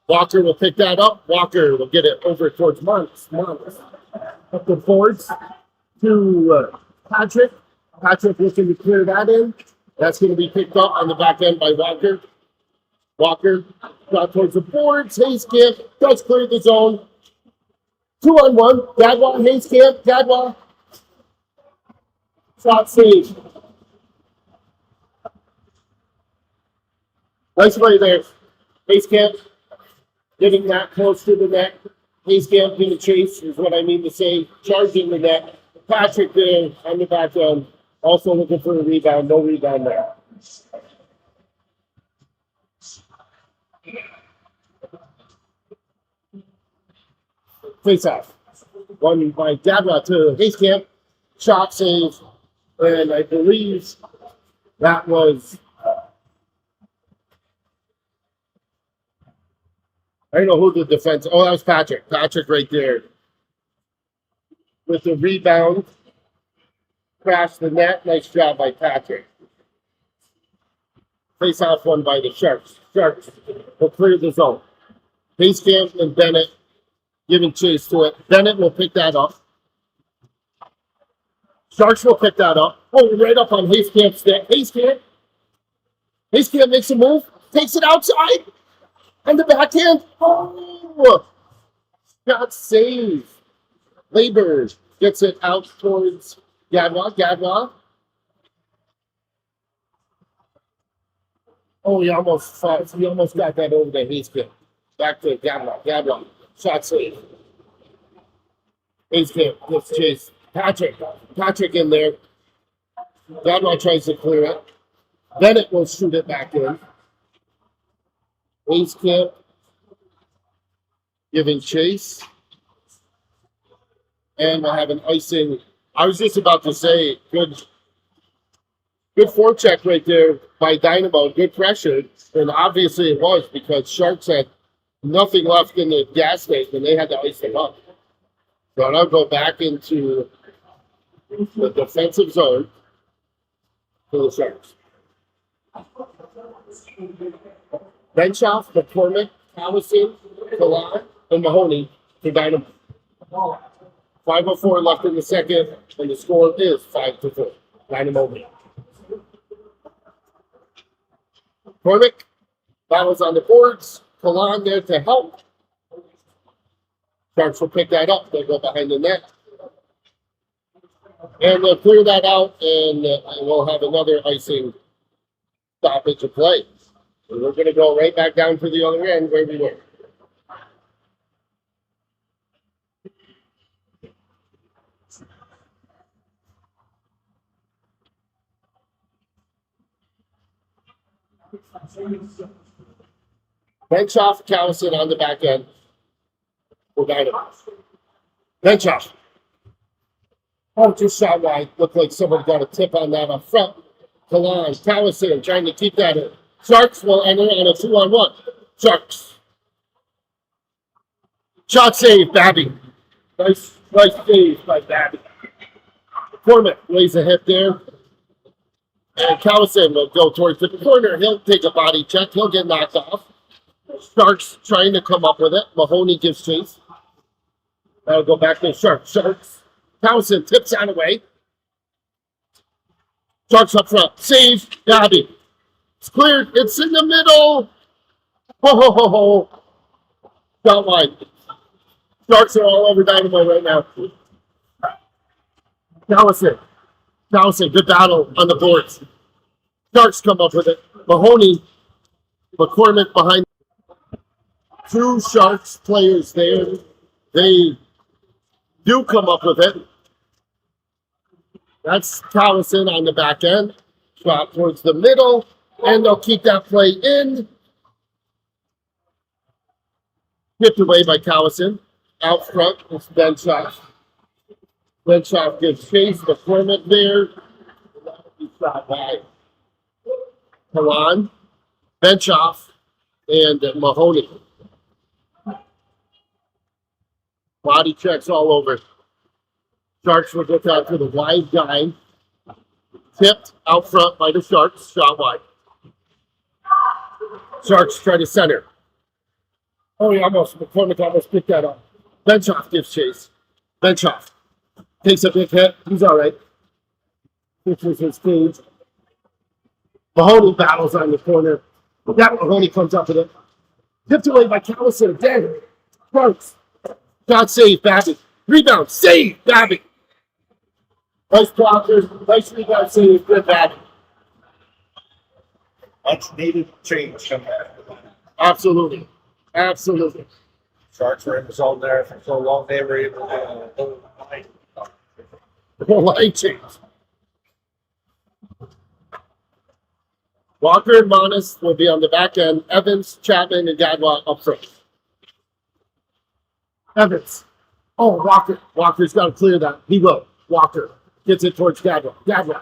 Walker will pick that up. Walker will get it over towards Monks. Up the boards to Patrick. Patrick looking to clear that in. That's going to be picked up on the back end by Walker. Walker got towards the boards. Hayescamp does clear the zone. 2-on-1. Gadwall, Hayescamp, Gadwall. Shot save. Nice play there. Hayescamp getting that close to the net. Hayescamp in the chase is what I mean to say. Charging the net. Patrick there on the back end. Also looking for a rebound. No rebound there. Face off. One by Gadwall to Hayescamp. Shot save. And I believe that was, I don't know who the defense, oh, that was Patrick. Patrick right there. With the rebound. Crashed the net. Nice job by Patrick. Face off one by the Sharks. Sharks will clear the zone. Hayescamp and Bennett giving chase to it. Bennett will pick that up. Sharks will pick that up. Oh, right up on Hayescamp's stick. Hayescamp makes a move. Takes it outside. On the backhand. Oh! Shot save. Labor gets it out towards Gadwall. Gadwall. Oh, he almost got that over to Hayescamp. Back to Gadwall. Gadwall. Shot save. Hayescamp gets chased. Patrick in there. Gadwall tries to clear it. Bennett will shoot it back in. Hayescamp giving chase. And we'll have an icing. I was just about to say, good forecheck right there by Dynamo. Good pressure. And obviously it was because Sharks had nothing left in the gas tank and they had to ice them up. So I'll go back into the defensive zone for the Sharks. Benshoff, McCormick, Allison, Kalan, and Mahoney for Dynamo. 5:04 left in the second, and the score is 5-4. Dynamo lead. McCormick battles on the boards. Kalan there to help. Sharks will pick that up. They'll go behind the net. And they'll clear that out, and we'll have another icing stoppage of play. And we're going to go right back down to the other end where we were. Benshoff, Callison on the back end. For Dynamo. Benshoff. Oh, just shot wide. Looked like someone got a tip on that up front. Kalan, Callison trying to keep that in. Sharks will enter on a 2-on-1. Sharks. Shot save, Babby. Nice save by Babby. McCormick lays a hit there. And Callison will go towards the corner. He'll take a body check. He'll get knocked off. Sharks trying to come up with it. Mahoney gives chase. That'll go back to Sharks. Sharks. Townsend tips that away. Sharks up front. Save. Gabby. It's cleared. It's in the middle. Ho, ho, ho, ho. Shot wide. Sharks are all over Dynamo right now. Townsend. Good battle on the boards. Sharks come up with it. Mahoney. McCormick behind. Two Sharks players there. They do come up with it. That's Callison on the back end. Shot towards the middle. And they'll keep that play in. Tipped away by Callison. Out front, it's Benshoff. Benshoff gives chase. McCormick there. He shot wide. Kalan, Benshoff, and Mahoney. Body checks all over. Sharks will get out to the wide guy. Tipped out front by the Sharks. Shot wide. Sharks try to center. Oh, he McCormick almost picked that up. Benchoff gives chase. Benchoff takes a big hit. He's all right. This was his stage. Mahoney battles on the corner. That Mahoney comes up with it. Tipped away by Callison again. Sharks. Shot save, Babby. Rebound, save, Babby. Nice blockers. Nice rebound, save, good Babby. Much needed change from there. Absolutely. Absolutely. Sharks were in the zone there for so long, they were able to The whole line change. Walker and Monis will be on the back end. Evans, Chapman, and Gadwa up front. Evans. Oh, Walker. Walker's got to clear that. He will. Walker gets it towards Gadwa. Gadwa.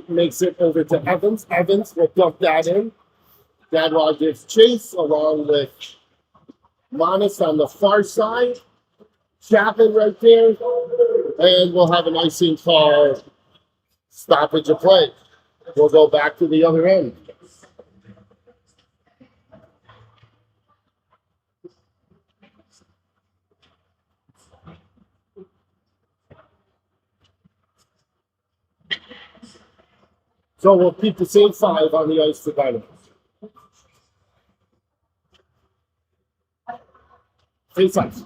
Makes it over to Evans. Evans will dump that in. Gadwa gives chase along with Monis on the far side. Chapman right there. And we'll have an icing call. Stoppage of play. We'll go back to the other end. So we'll keep the same 5 on the ice for Dynamo. Face ice.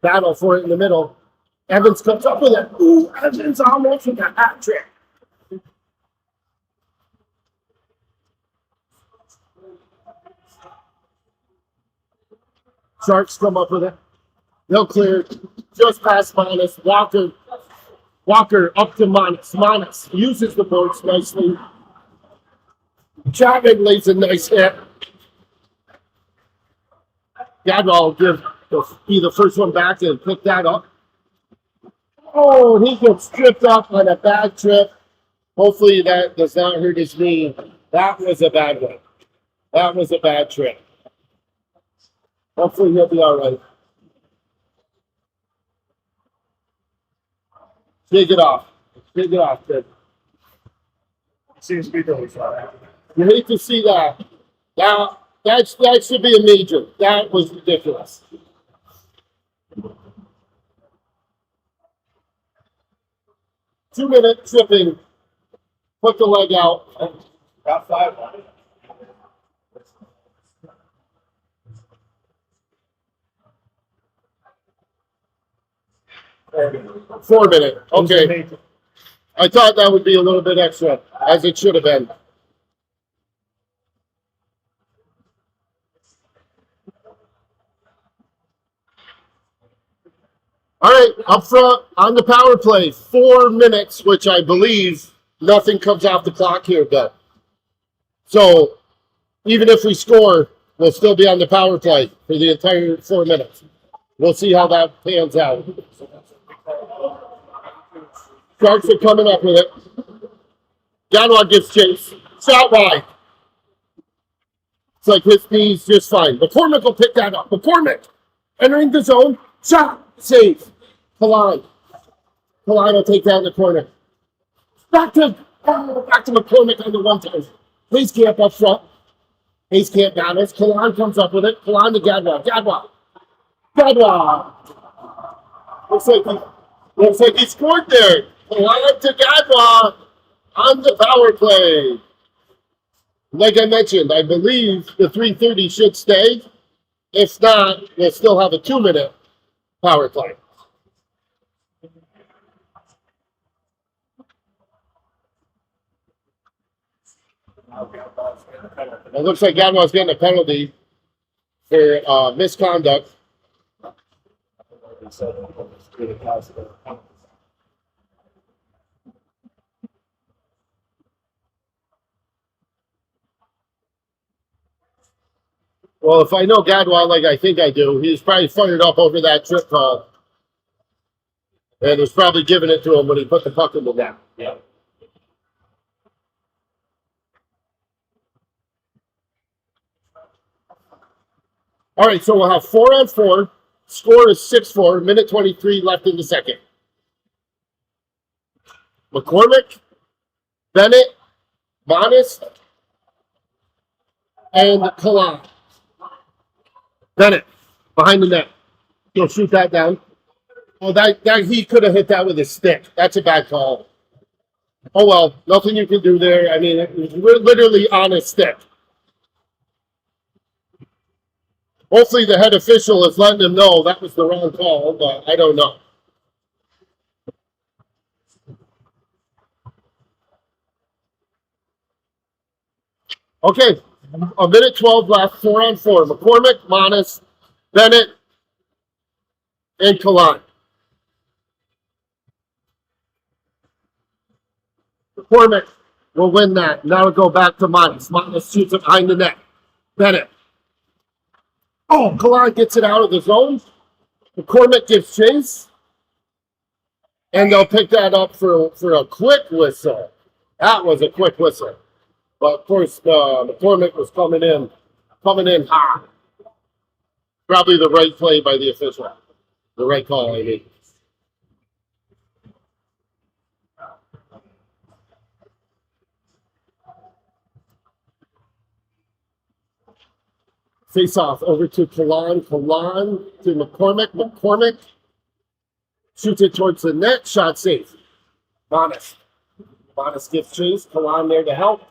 Battle for it in the middle. Evans comes up with it. Ooh, Evans almost with a hat trick. Sharks come up with it. They'll clear just past Monis. Walker up to Monis. Monis uses the boards nicely. Chapman lays a nice hit. Gadwall will be the first one back and pick that up. Oh, he gets tripped up on a bad trip. Hopefully that does not hurt his knee. That was a bad one. That was a bad trip. Hopefully he'll be all right. Take it off. Take it off, kid. seems to be doing fine. You hate to see that. Now, that should be a major. That was ridiculous. Two-minute tripping. Put the leg out. Got 5 on it. Four-minute. Okay. I thought that would be a little bit extra, as it should have been. All right, up front on the power play, 4 minutes, which I believe nothing comes off the clock here, but so even if we score, we'll still be on the power play for the entire 4 minutes. We'll see how that pans out. Sharks are coming up with it. Gadwa gets chase. Shot wide. It's like his knee's just fine. McCormick will pick that up. McCormick entering the zone. Shot. Save. Kalan will take that in the corner. Back to McCormick on the one time. Hayes Camp up front. Hayes Camp battles. Kalan comes up with it. Kalan to Gadwa. Gadwa. Looks like he scored there. Kalan to Gadwa on the power play. Like I mentioned, I believe the 3:30 should stay. If not, we'll still have a 2-minute power play. It looks like Gadwa's getting a penalty for misconduct. Well, if I know Gadwa like I think I do, he's probably fired up over that trip call. And was probably giving it to him when he put the puck in the net. Yeah. All right, so we'll have 4-on-4. Score is 6-4. Minute 23 left in the second. McCormick, Bennett, Monis, and Kalan. Bennett, behind the net. He'll shoot that down. Oh, that he could have hit that with his stick. That's a bad call. Oh well, nothing you can do there. I mean, we're literally on a stick. Hopefully the head official is letting him know that was the wrong call, but I don't know. Okay, a minute 12 left, 4-on-4. McCormick, Monis, Bennett, and Kalan. McCormick will win that. Now it'll go back to Monis. Monis shoots it behind the net. Bennett. Oh, Kalan gets it out of the zone. McCormick gives chase. And they'll pick that up for a quick whistle. That was a quick whistle. But of course, McCormick was coming in hot. Probably the right play by the official. The right call, I mean. Face off over to Kalan. Kalan to McCormick. McCormick shoots it towards the net. Shot safe. Monis. Monis gives chase. Kalan there to help.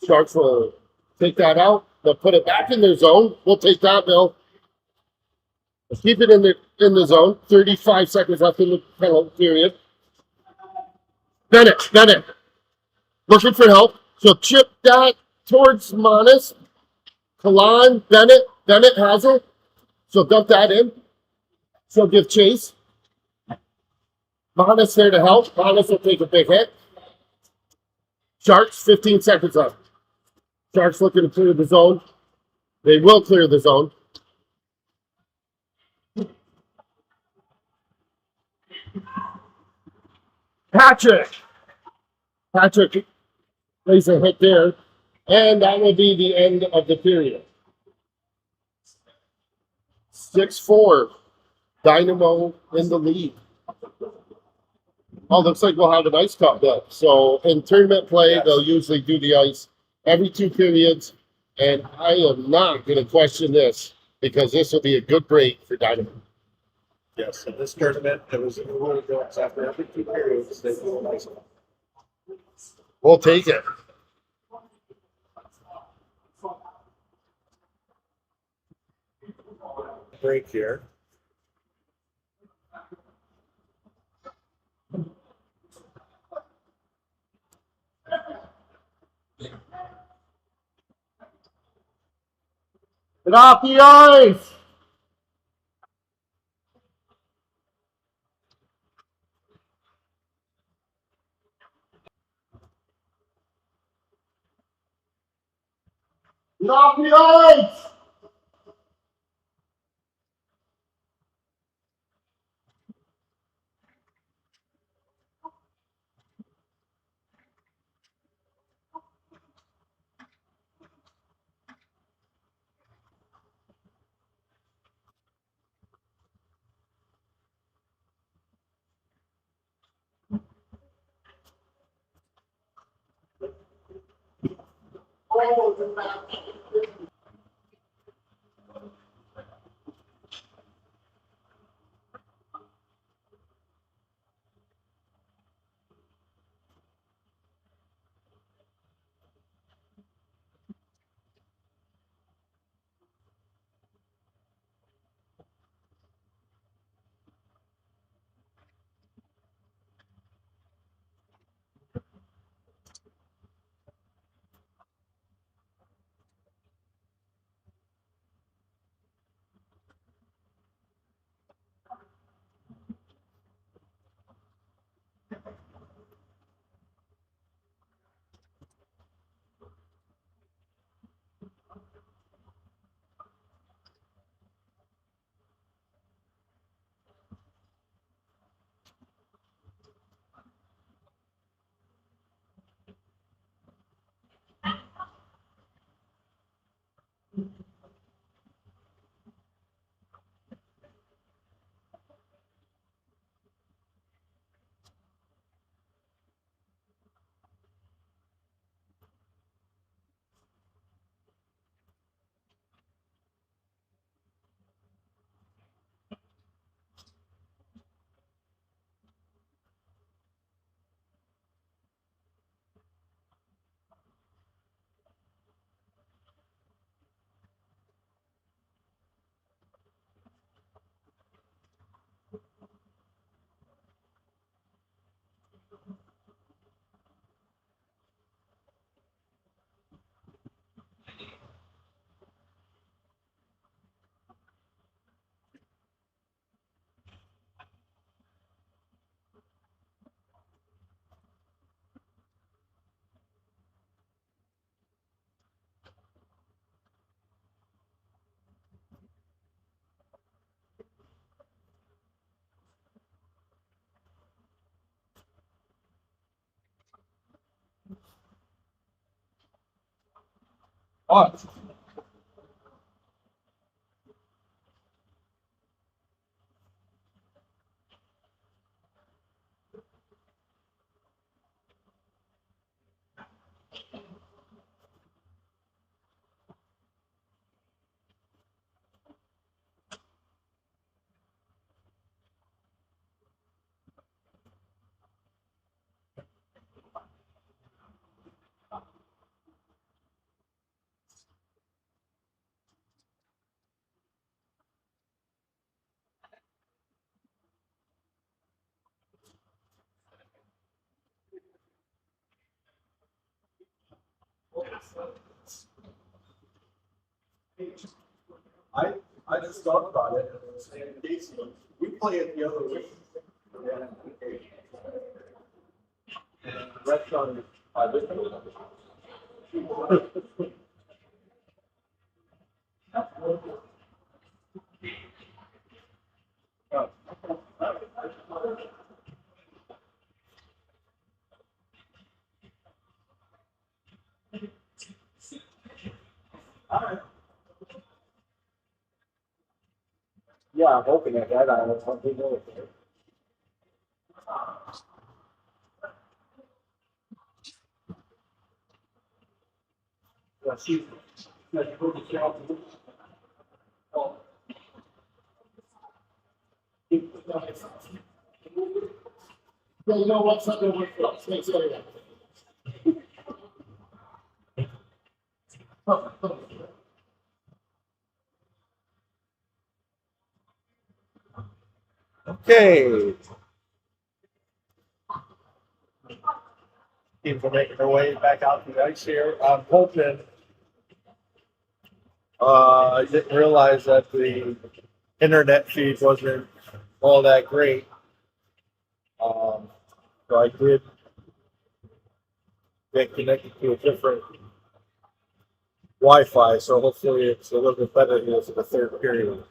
Sharks will take that out. They'll put it back in their zone. We'll take that, Bill. Let's keep it in the zone. 35 seconds left in the penalty period. Bennett. Looking for help. So chip that towards Monis. Kalan, Bennett has it. So dump that in. She'll give chase. Monis there to help. Monis will take a big hit. Sharks, 15 seconds left. Sharks looking to clear the zone. They will clear the zone. Patrick plays a hit there. And that will be the end of the period. 6-4. Dynamo in the lead. Oh, looks like we'll have an ice cup then. So in tournament play, they'll usually do the ice every 2 periods. And I am not going to question this because this will be a good break for Dynamo. Yes, in this tournament, it was really good. After every 2 periods, they do an ice cup. We'll take it. Break here. Get off the ice! Get off the ice! What? I I just thought about it. And Casey, we play it the other way. And restaurant is yeah, I'm hoping that I have something more. Yeah, see, like, go to the shop. Oh, Yeah, you know what? Something worked for us. Thanks anyway. okay. People making their way back out to the ice here. I'm hoping. I didn't realize that the internet feed wasn't all that great. So I did get connected to a different Wi-Fi, so hopefully it's a little bit better here for the third period.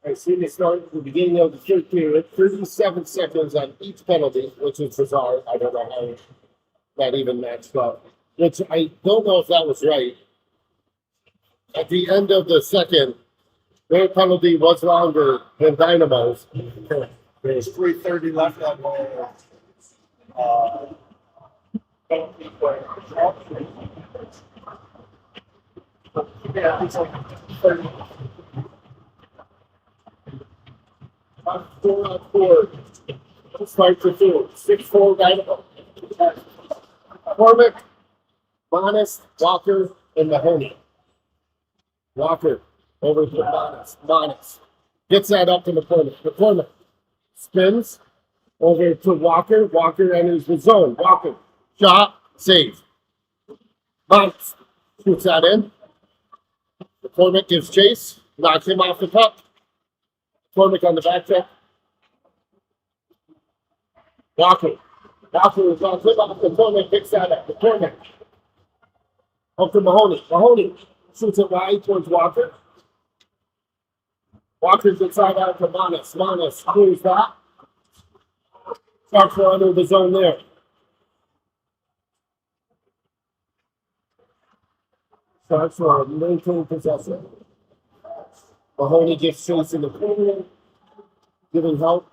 I see they start at the beginning of the third period, 37 seconds on each penalty, which is bizarre. I don't know how that even matched up. Which I don't know if that was right. At the end of the second, their penalty was longer than Dynamo's. There's 3:30 left on my. Yeah, it's like 30. 4-on-4. Start to do 6-4 Dynamo. McCormick, Monis, Walker, and Mahoney. Walker over to Monis. Monis gets that up to McCormick. McCormick spins over to Walker. Walker enters the zone. Walker shot, save. Monis shoots that in. McCormick gives chase, knocks him off the puck. McCormick on the back check. Walker. Walker is on flip off. McCormick picks that up. McCormick. Up to Mahoney. Mahoney shoots it wide towards Walker. Walker's inside out to Monis. Monis clears that. Starts to under the zone there. Starts to maintain possession. Mahoney gets chase in the corner, giving help.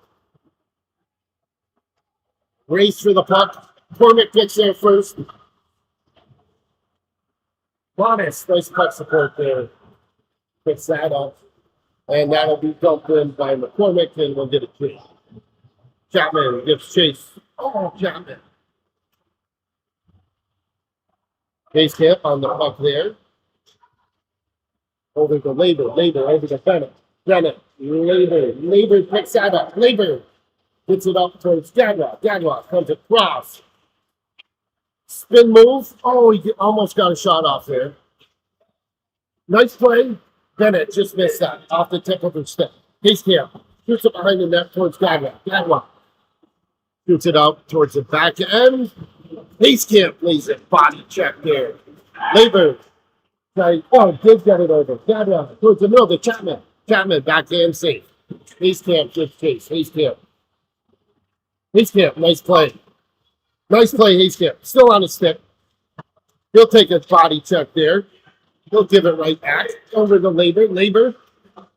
Race for the puck. Cormick gets there first. Monis, nice puck support there. Picks that up. And that'll be dumped in by McCormick, and we'll get a chase. Chapman gives chase. Oh, Chapman. Base camp on the puck there. Over to Labor over to Bennett. Labor picks that up. Labor gets it up towards Gadwa. Gadwa comes across. Spin move. Oh, he almost got a shot off there. Nice play. Bennett just missed that off the tip of his stick. Base camp shoots it behind the net towards Gadwa. Gadwa shoots it out towards the back end. Base camp lays it. Body check there. Labor. Oh, did get it over. Gadwa towards the middle to Chapman. Chapman backhand safe. Base camp just chase. Base camp. Hayescamp, nice play. Nice play, Hayescamp. Still on his stick. He'll take a body check there. He'll give it right back over to Labor. Labor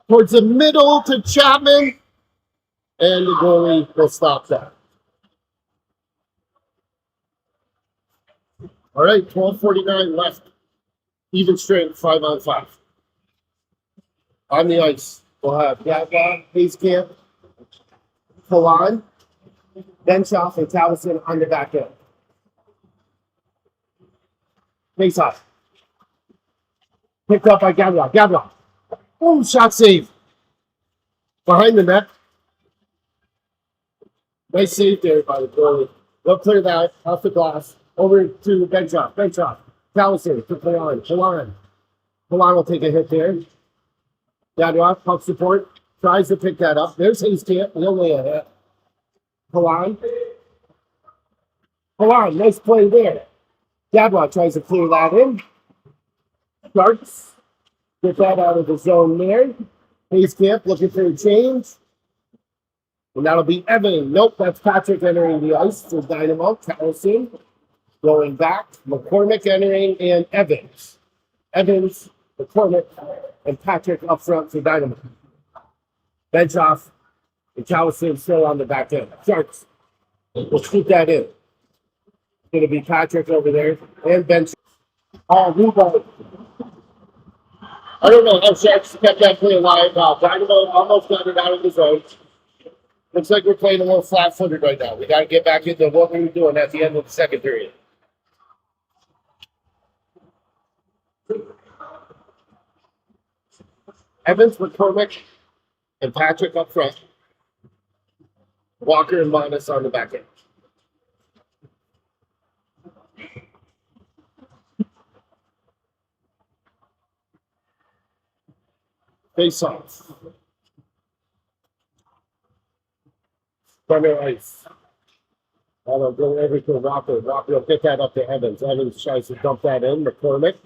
towards the middle to Chapman. And the goalie will stop that. All right, 12:49 left. Even strength, 5-on-5. On the ice, we'll have Gadwa, Hayescamp, Kalan, Benshoff, and Towson on the back end. Face off. Picked up by Gadwa. Gadwa. Oh, shot save. Behind the net. Nice save there by the goalie. They'll clear that off the glass. Over to Benshoff. Benshoff. Towson to Kalan. Kalan. Kalan will take a hit there. Gadwa, puck support. Tries to pick that up. There's Hayescamp. He'll lay a hit. Kalan. Kalan, nice play there. Gadwa tries to clear that in. Sharks. Get that out of the zone there. Hayescamp looking for a change. And that'll be Evan. Nope, that's Patrick entering the ice for Dynamo. Towson going back. McCormick entering and Evans. Evans, McCormick, and Patrick up front for Dynamo. Benshoff and Towson still on the back end. Sharks. We'll keep that in. It's going to be Patrick over there and Benshoff. Oh, rebound. I don't know how Sharks kept that play alive. Dynamo almost got it out of the zone. Looks like we're playing a little flat-footed right now. We got to get back into what we were doing at the end of the second period. Evans, McCormick, and Patrick up front. Walker and Monas on the back end. Face off. Center ice. I'll go over to Walker. Walker will pick that up to Evans. Evans tries to dump that in. McCormick.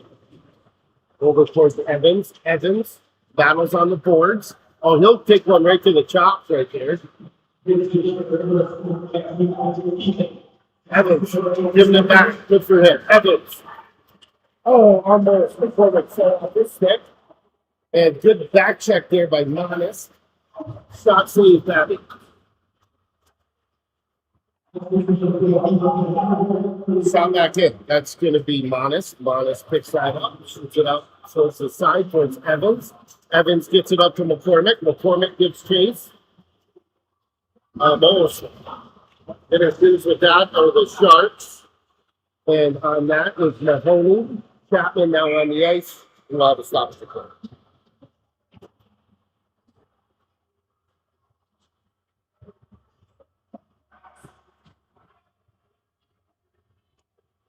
Over towards Evans. Evans battles on the boards. Oh, he'll take one right to the chops right there. Evans giving it back. Good for him. Evans. Oh, almost. McCormick fell off his stick. And good back check there by Monas. Shot save, Babby. Shot back in. That's going to be Monas. Monas picks that up, shoots it out, throws the side towards Evans. Evans gets it up to McCormick. McCormick gives chase. Almost interferes with that are the Sharks. And on that is Mahoney. Chapman now on the ice. We'll have a stop at the corner.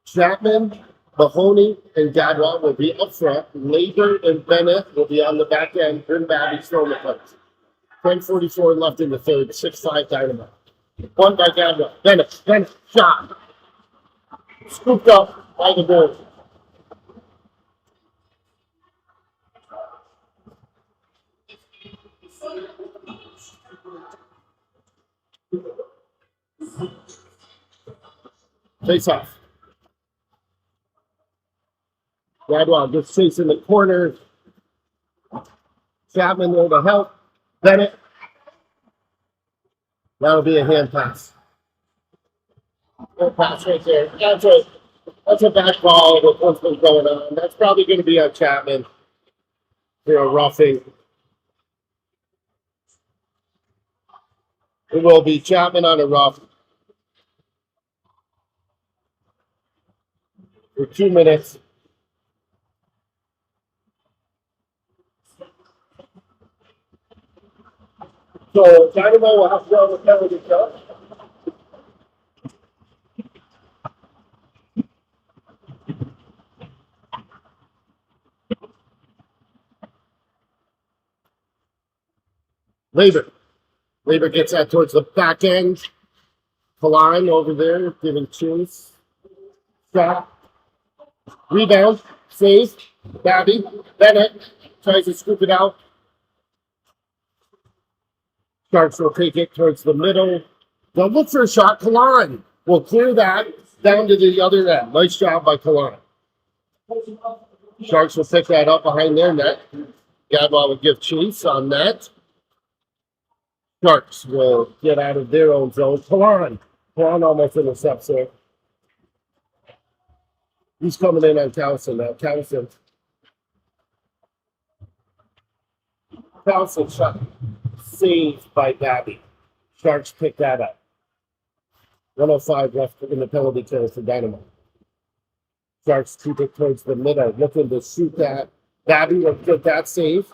Chapman, Mahoney, and Gadwa will be up front. Labor and Bennett will be on the back end. Grim Babby still in the place. 10:44 left in the third. 6-5 Dynamo. One by Gadwa. Bennett, shot. Scooped up by the goal. Face off. Gadwa just chasing the corner. Chapman there to help. Bennett. That'll be a hand pass. Good pass right there. That's a back ball with what's been going on. That's probably going to be on Chapman. Here, a roughing. It will be Chapman on a rough. For 2 minutes. So Dynamo will have to go on the penalty shot. Labor gets that towards the back end. Kalan over there giving chase. Shot. Rebound. Save. Babby. Bennett tries to scoop it out. Sharks will take it towards the middle. They'll look for a shot. Kalan will clear that down to the other end. Nice job by Kalan. Sharks will pick that up behind their net. Gadwa will give chase on that. Sharks will get out of their own zone. Kalan almost intercepts it. He's coming in on Callison now. Callison shot. Saved by Babby. Sharks pick that up. 105 left in the penalty kill for Dynamo. Sharks keep it towards the middle, looking to shoot that. Babby will get that save.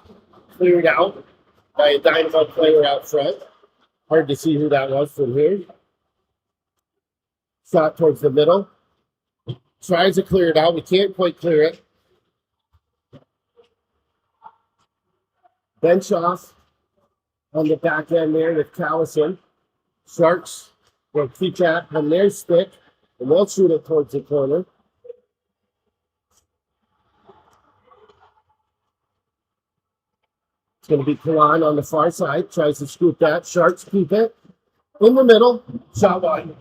Cleared out by a Dynamo player out front. Hard to see who that was from here. Shot towards the middle. Tries to clear it out. We can't quite clear it. Bench off on the back end there with Callison. Sharks will keep that on their stick, and they'll shoot it towards the corner. It's going to be Kalan on the far side. Tries to scoop that. Sharks keep it in the middle. Shot wide.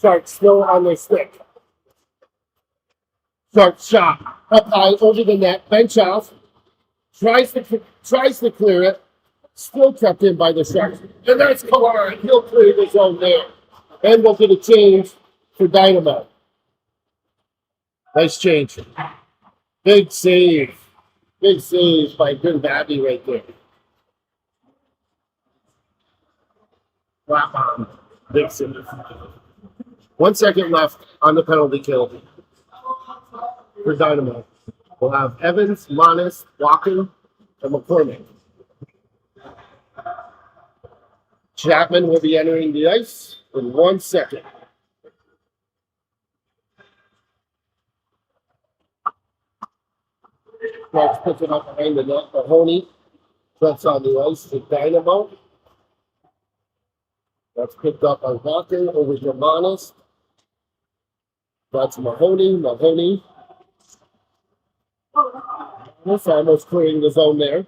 Sharks still on their stick. Sharks shot up high over the net. Bench off. Tries to clear it. Still kept in by the Sharks. And that's Kalan. He'll clear the zone there. And we'll get a change for Dynamo. Nice change. Big save. Big save by Good Babby right there. Flat bomb. Big save. 1 second left on the penalty kill for Dynamo. We'll have Evans, Manis, Walker, and McCormick. Chapman will be entering the ice in 1 second. Sharks puts it up behind the net. Mahoney puts on the ice to Dynamo. That's picked up by Walker over to Manis. That's Mahoney. That's almost clearing the zone there.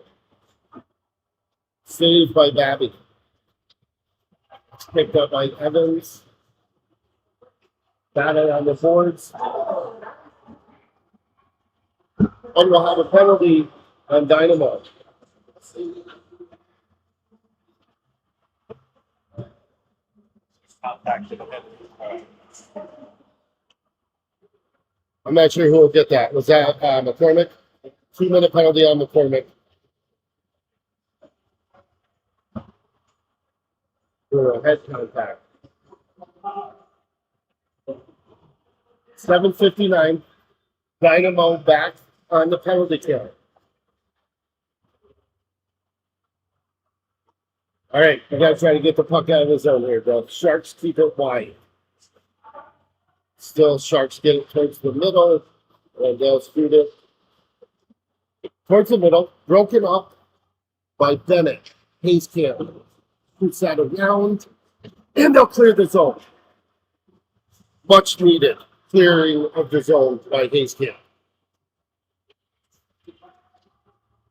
Saved by Babby. Picked up by Evans. Battle on the boards. And we'll have a penalty on Dynamo. I'm not sure who will get that. Was that McCormick? 2-minute penalty on McCormick. For a head contact. 7:59. Dynamo back on the penalty kill. All right, we got to try to get the puck out of the zone here, bro. Sharks keep it wide. Still, Sharks get it towards the middle, and they'll shoot it towards the middle. Broken up by Bennett. Hayes Camp puts that around, and they'll clear the zone. Much needed clearing of the zone by Hayes Camp.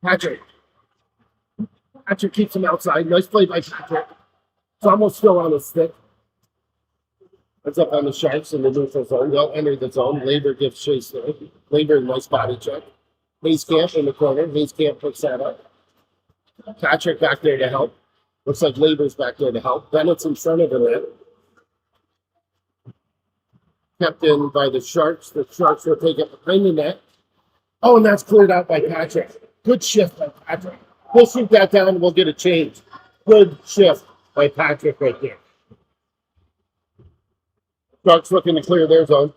Patrick keeps him outside. Nice play by Patrick. It's almost still on his stick. It's up on the Sharks in the neutral zone. They'll enter the zone. Labor gives chase there. Labor, nice body check. Hayes Camp in the corner. Hayes Camp puts that up. Patrick back there to help. Looks like Labor's back there to help. Bennett's in front of the net. Kept in by the Sharks. The Sharks will take it behind the net. Oh, and that's cleared out by Patrick. Good shift by Patrick. We'll shoot that down and we'll get a change. Good shift by Patrick right there. Sharks looking to clear their zone.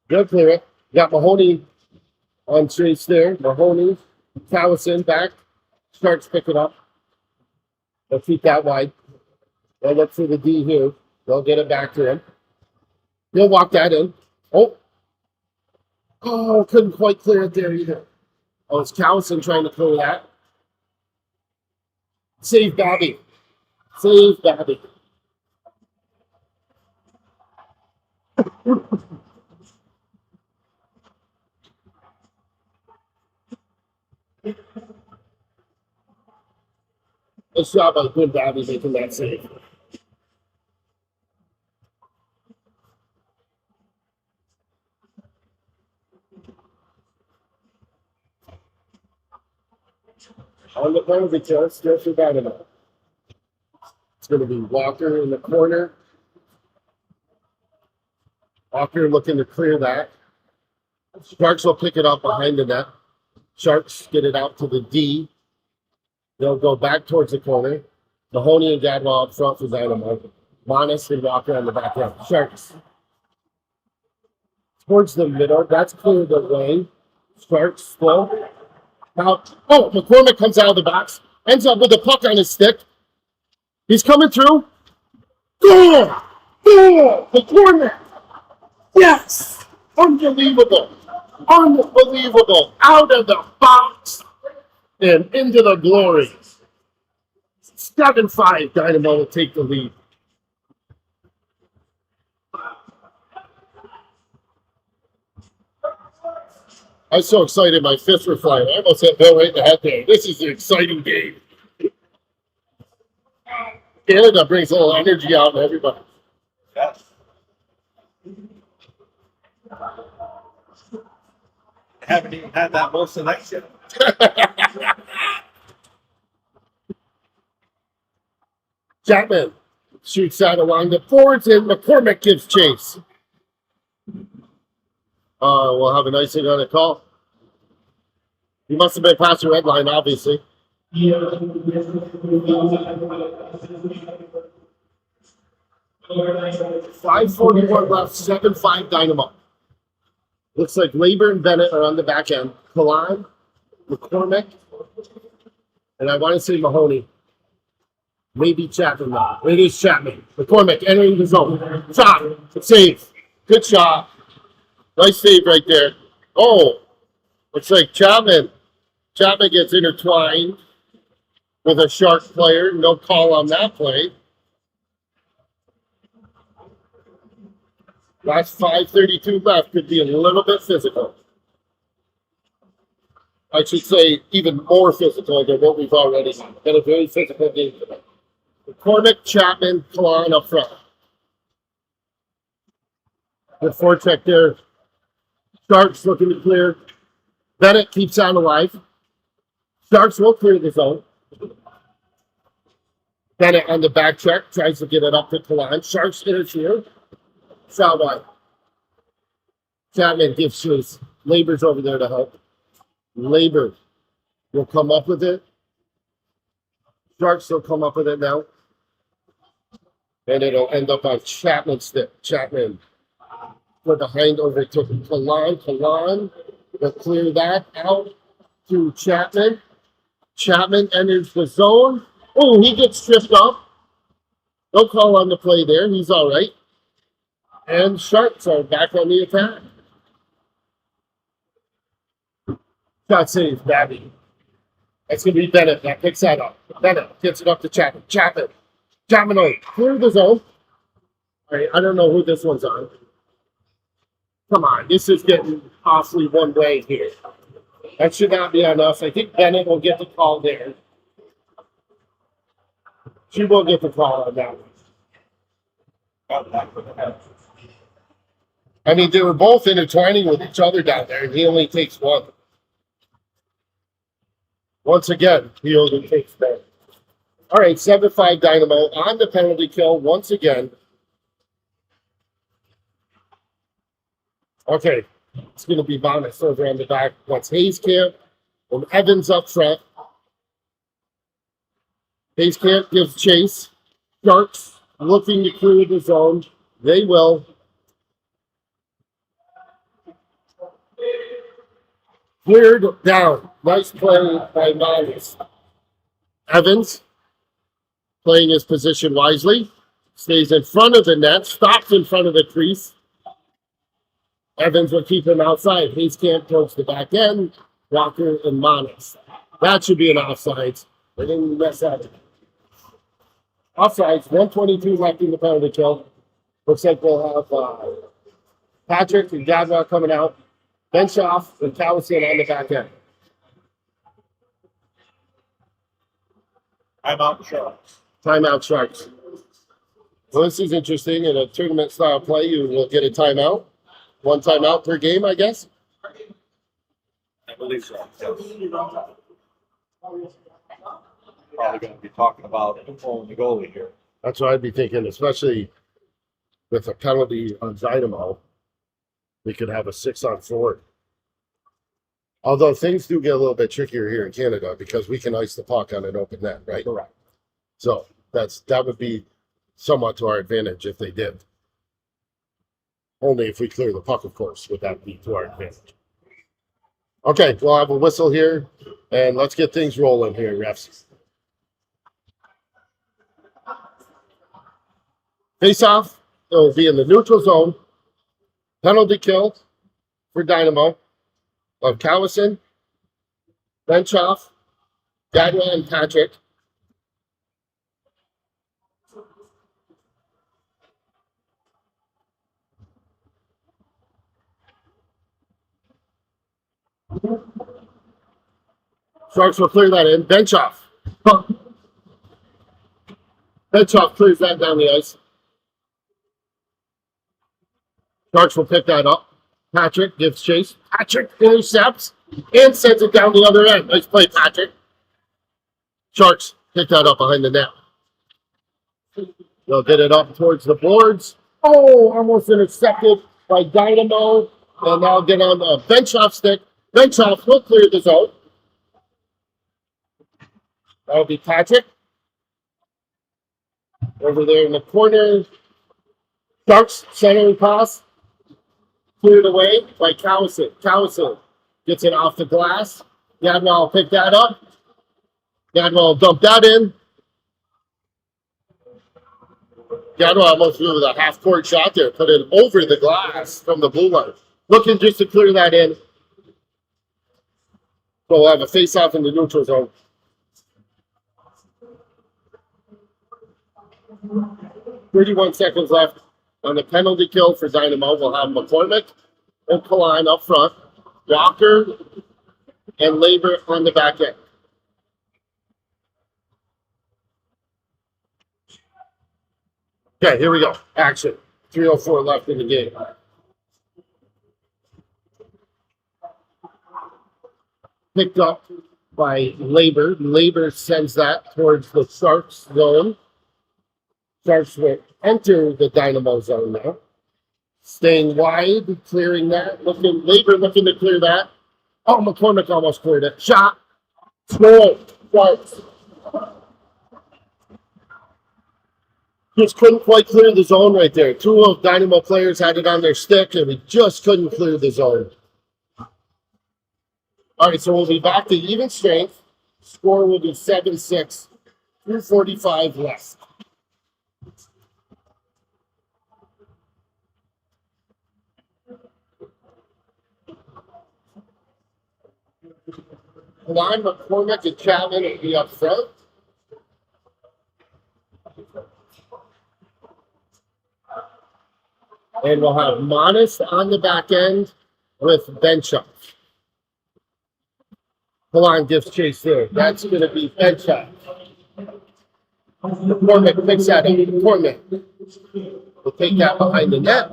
They'll clear it. Got Mahoney on chase there. Mahoney, Callison back. Sharks pick it up. They'll keep that wide. They'll look for the D here. They'll get it back to him. He'll walk that in. Oh, couldn't quite clear it there either. Oh, it's Callison trying to clear that. Save Babby. Nice job by Good Babby making that save. On the penalty kill, still for Dynamo. It's going to be Walker in the corner. Walker looking to clear that. Sharks will pick it up behind the net. Sharks get it out to the D. They'll go back towards the corner. Mahoney and Gadwell up front for Dynamo. Monis and Walker on the back end. Sharks. Towards the middle. That's cleared away. Sharks slow. Now, McCormick comes out of the box. Ends up with a puck on his stick. He's coming through. Goal! Goal! McCormick! Yes! Unbelievable! Unbelievable! Out of the box and into the glory. 7-5 Dynamo will take the lead. I was so excited my fists were flying. I almost hit Bill right in the head there. This is an exciting game. Canada brings a little energy out in everybody. Yes. Haven't even had that most of that yet. Chapman shoots out along the boards and McCormick gives chase. We'll have an icing on the call. He must have been past the red line, obviously. 5:41 left, 7-5 Dynamo. Looks like Labor and Bennett are on the back end. Kalan, McCormick, and I want to say Mahoney. Maybe Chapman though. It is Chapman. McCormick entering the zone. Shot. Save. Good shot. Nice save right there. Oh, looks like Chapman. Chapman gets intertwined with a Shark player. No call on that play. Last 5:32 left. Could be a little bit physical. I should say even more physical than what we've already seen. Been a very physical game today. McCormick, Chapman, Kalan up front. Good forecheck there. Sharks looking to clear. Bennett keeps on alive. Sharks will clear the zone. Bennett on the back check, tries to get it up to Kalan. Sharks interfere. Foul line. Chapman gives chase. Labor's over there to help. Labor will come up with it. Sharks will come up with it now. And it'll end up on Chapman's stick. Chapman for behind over to Kalan. Kalan will clear that out to Chapman. Chapman enters the zone. Oh, he gets tripped up. No call on the play there. He's all right. And Sharks are back on the attack. Shot save, Babby. That's going to be Bennett that picks that up. Bennett gets it up to Chapman. Chapman on. Clear the zone. All right, I don't know who this one's on. Come on, this is getting awfully one way here. That should not be on us. I think Bennett will get the call there. She will get the call on that one. I mean, they were both intertwining with each other down there, and he only takes one. Once again, he only takes that. All right, 7-5 Dynamo on the penalty kill once again. Okay, it's going to be Monis over on the back. Once Hayescamp and Evans up front. Hayescamp gives chase. Sharks looking to clear the zone. They will. Cleared down. Nice play by Monis. Evans playing his position wisely. Stays in front of the net. Stops in front of the crease. Evans will keep him outside. Hayescamp towards the back end. Walker and Monis. That should be an offsides. They didn't mess that. Offsides. 1:22 left in the penalty kill. Looks like we'll have Patrick and Gadwell coming out. Benshoff and Callison on the back end. Timeout Sharks. Timeout Sharks. Well, this is interesting. In a tournament style play, you will get a timeout. One timeout per game, I guess. I believe so. probably going to be talking about pulling the goalie here. That's what I'd be thinking, especially with a penalty on Dynamo. We could have a 6-on-4. Although things do get a little bit trickier here in Canada because we can ice the puck on an open net, right? Correct. So that would be somewhat to our advantage if they did. Only if we clear the puck, of course, would that be to our advantage. Okay, we'll have a whistle here, and let's get things rolling here, refs. Face off, it will be in the neutral zone. Penalty kill for Dynamo of Callison, Benchoff, Gadwa, and Patrick. Sharks will clear that in. Benchoff. Benchoff clears that down the ice. Sharks will pick that up. Patrick gives chase. Patrick intercepts and sends it down the other end. Nice play, Patrick. Sharks pick that up behind the net. They'll get it up towards the boards. Oh, almost intercepted by Dynamo. And now get on the Benchoff stick. Benchoff will clear the zone. That'll be Patrick. Over there in the corner. Sharks centering pass. Cleared away by Cowison. Cowison gets it off the glass. Gadwa will pick that up. Gadwa will dump that in. Gadwa almost flew with a half-court shot there. Put it over the glass from the blue line. Looking just to clear that in. So we'll have a face-off in the neutral zone. 31 seconds left on the penalty kill for Dynamo. We'll have McCormick and Kaline up front. Walker and Labor on the back end. Okay, here we go. Action. 3:04 left in the game. Picked up by Labor. Labor sends that towards the Sharks zone. Sharks will enter the Dynamo zone now. Staying wide, clearing that. Labor looking to clear that. Oh, McCormick almost cleared it. Shot. Score. Sharks. Just couldn't quite clear the zone right there. Two of Dynamo players had it on their stick, and we just couldn't clear the zone. All right, so we'll be back to even strength. Score will be 7-6. 2:45 left. Line McCormick and Chapman will be up front. And we'll have Monis on the back end with Benchoff. Kaline gives chase there. That's going to be Benchoff. McCormick picks that up. McCormick will take that behind the net.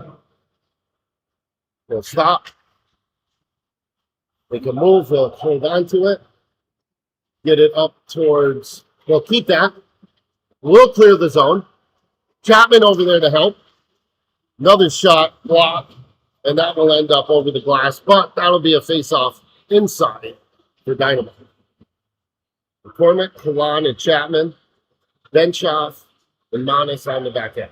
He'll stop. Make a move. He'll hold on to it. Get it up towards. We'll keep that. We'll clear the zone. Chapman over there to help. Another shot, block, and that will end up over the glass, but that'll be a face-off inside for Dynamo. McCormick, Kaline, and Chapman, Benchoff, and Monis on the back end.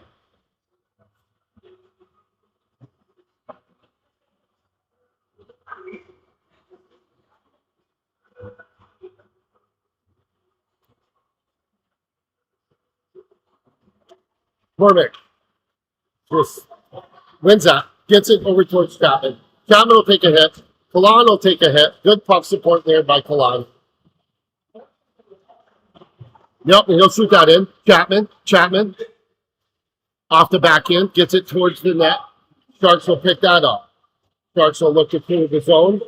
McCormick just wins that, gets it over towards Chapman. Chapman will take a hit. Kaline will take a hit. Good puck support there by Kaline. Yep, and he'll shoot that in. Chapman. Off the back end, gets it towards the net. Sharks will pick that up. Sharks will look to clear the zone.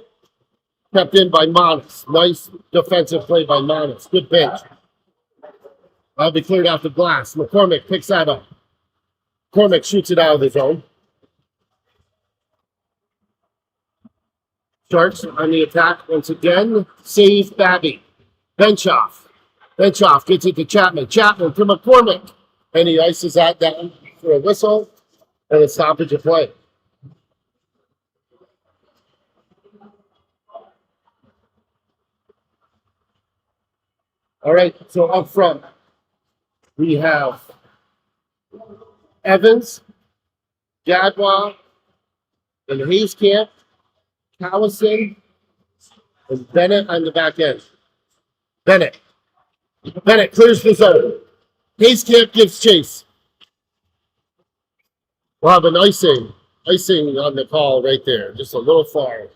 Kept in by Monis. Nice defensive play by Monis. Good bench. That'll be cleared off the glass. McCormick picks that up. McCormick shoots it out of the zone. Sharks on the attack once again. Save Babby. Benchoff. Bench off, gets it to Chapman. Chapman to McCormick. And he ices that down for a whistle and a stoppage of play. All right, so up front, we have Evans, Gadwa, and Hayescamp, Callison, and Bennett on the back end. Bennett clears the zone. Hayescamp gives chase. We'll have an icing on the call right there, just a little far.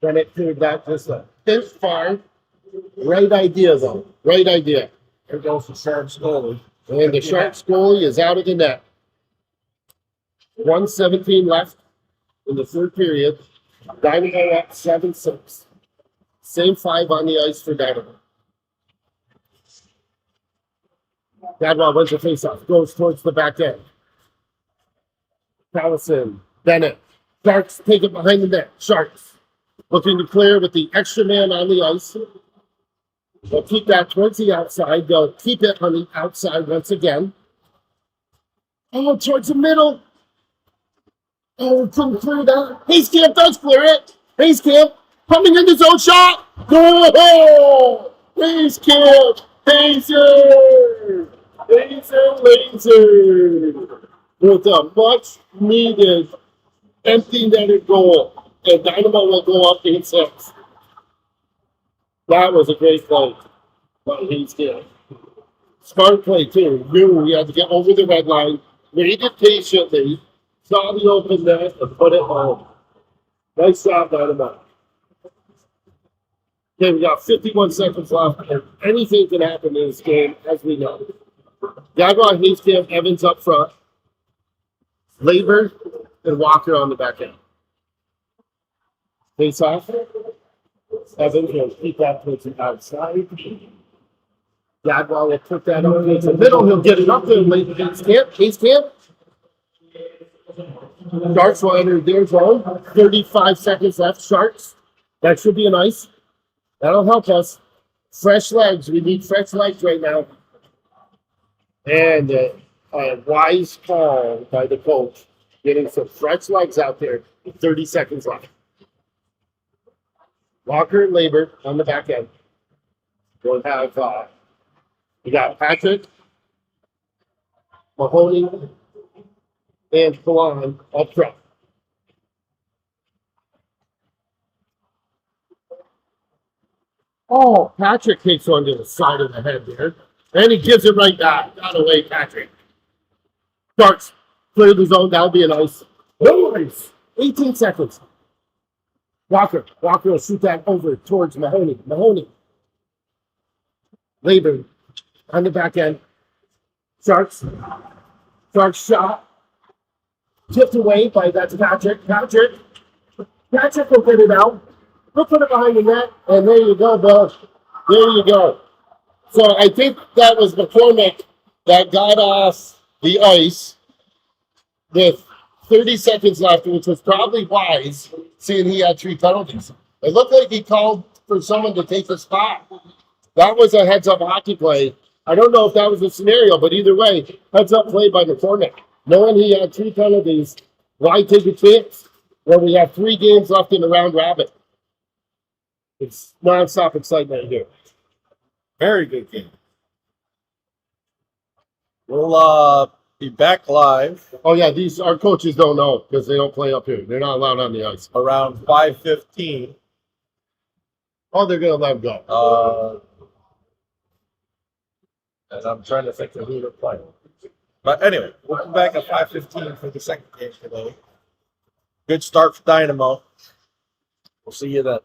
Bennett cleared that just a bit far. Right idea, though. Right idea. There goes the Sharks goalie. And the Sharks goalie is out of the net. 1:17 left in the third period. Dynamo up 7-6. Same 5 on the ice for Dynamo. Gadwell wins the faceoff, goes towards the back end. Callison, Bennett. Sharks take it behind the net. Sharks looking to clear with the extra man on the ice. They'll keep that towards the outside. They'll keep it on the outside once again. Oh, towards the middle. Oh, couldn't clear that. Hayescamp does clear it. Hayescamp coming in his own shot. Goal! Hayescamp! Laser! With a much needed empty netted goal. And Dynamo will go up 8-6. That was a great play by Hayescamp. Smart play, too. Knew he had to get over the red line. Waited patiently. Saw the open net and put it home. Nice job, Dynamo. Okay, we got 51 seconds left, and anything can happen in this game, as we know. Gadwa, Hayescamp, Evans up front. Labor and Walker on the back end. Face off. Evans will keep that towards the outside. Gadwa will put that up towards the middle. He'll get it up there late. Hayescamp. Sharks will enter their zone. 35 seconds left. Sharks. That should be a nice. That'll help us. Fresh legs. We need fresh legs right now. And a wise call by the coach. Getting some fresh legs out there. 30 seconds left. Walker and Labor on the back end. We'll have, we got Patrick, Mahoney, and Kalan up front. Oh, Patrick takes one to the side of the head there. And he gives it right back. Got away, Patrick. Starts, clear the zone. That'll be a nice. Nice. 18 seconds. Walker will shoot that over towards Mahoney. Labor on the back end. Sharks shot. Tipped away by that's Patrick. Patrick will get it out. We'll put it behind the net. And there you go, Bill. There you go. So I think that was McCormick that got off the ice with 30 seconds left, which was probably wise, seeing he had 3 penalties. It looked like he called for someone to take the spot. That was a heads-up hockey play. I don't know if that was the scenario, but either way, heads-up play by McCormick. Knowing he had 3 penalties, why take a chance when we have 3 games left in the round robin? It's non-stop excitement here. Very good game. We'll be back live. Oh yeah, our coaches don't know because they don't play up here. They're not allowed on the ice. Around 5:15. Oh, they're gonna let them go. And I'm trying to think of who they're playing. But anyway, we'll come back at 5:15 for the second game today. Good start for Dynamo. We'll see you then.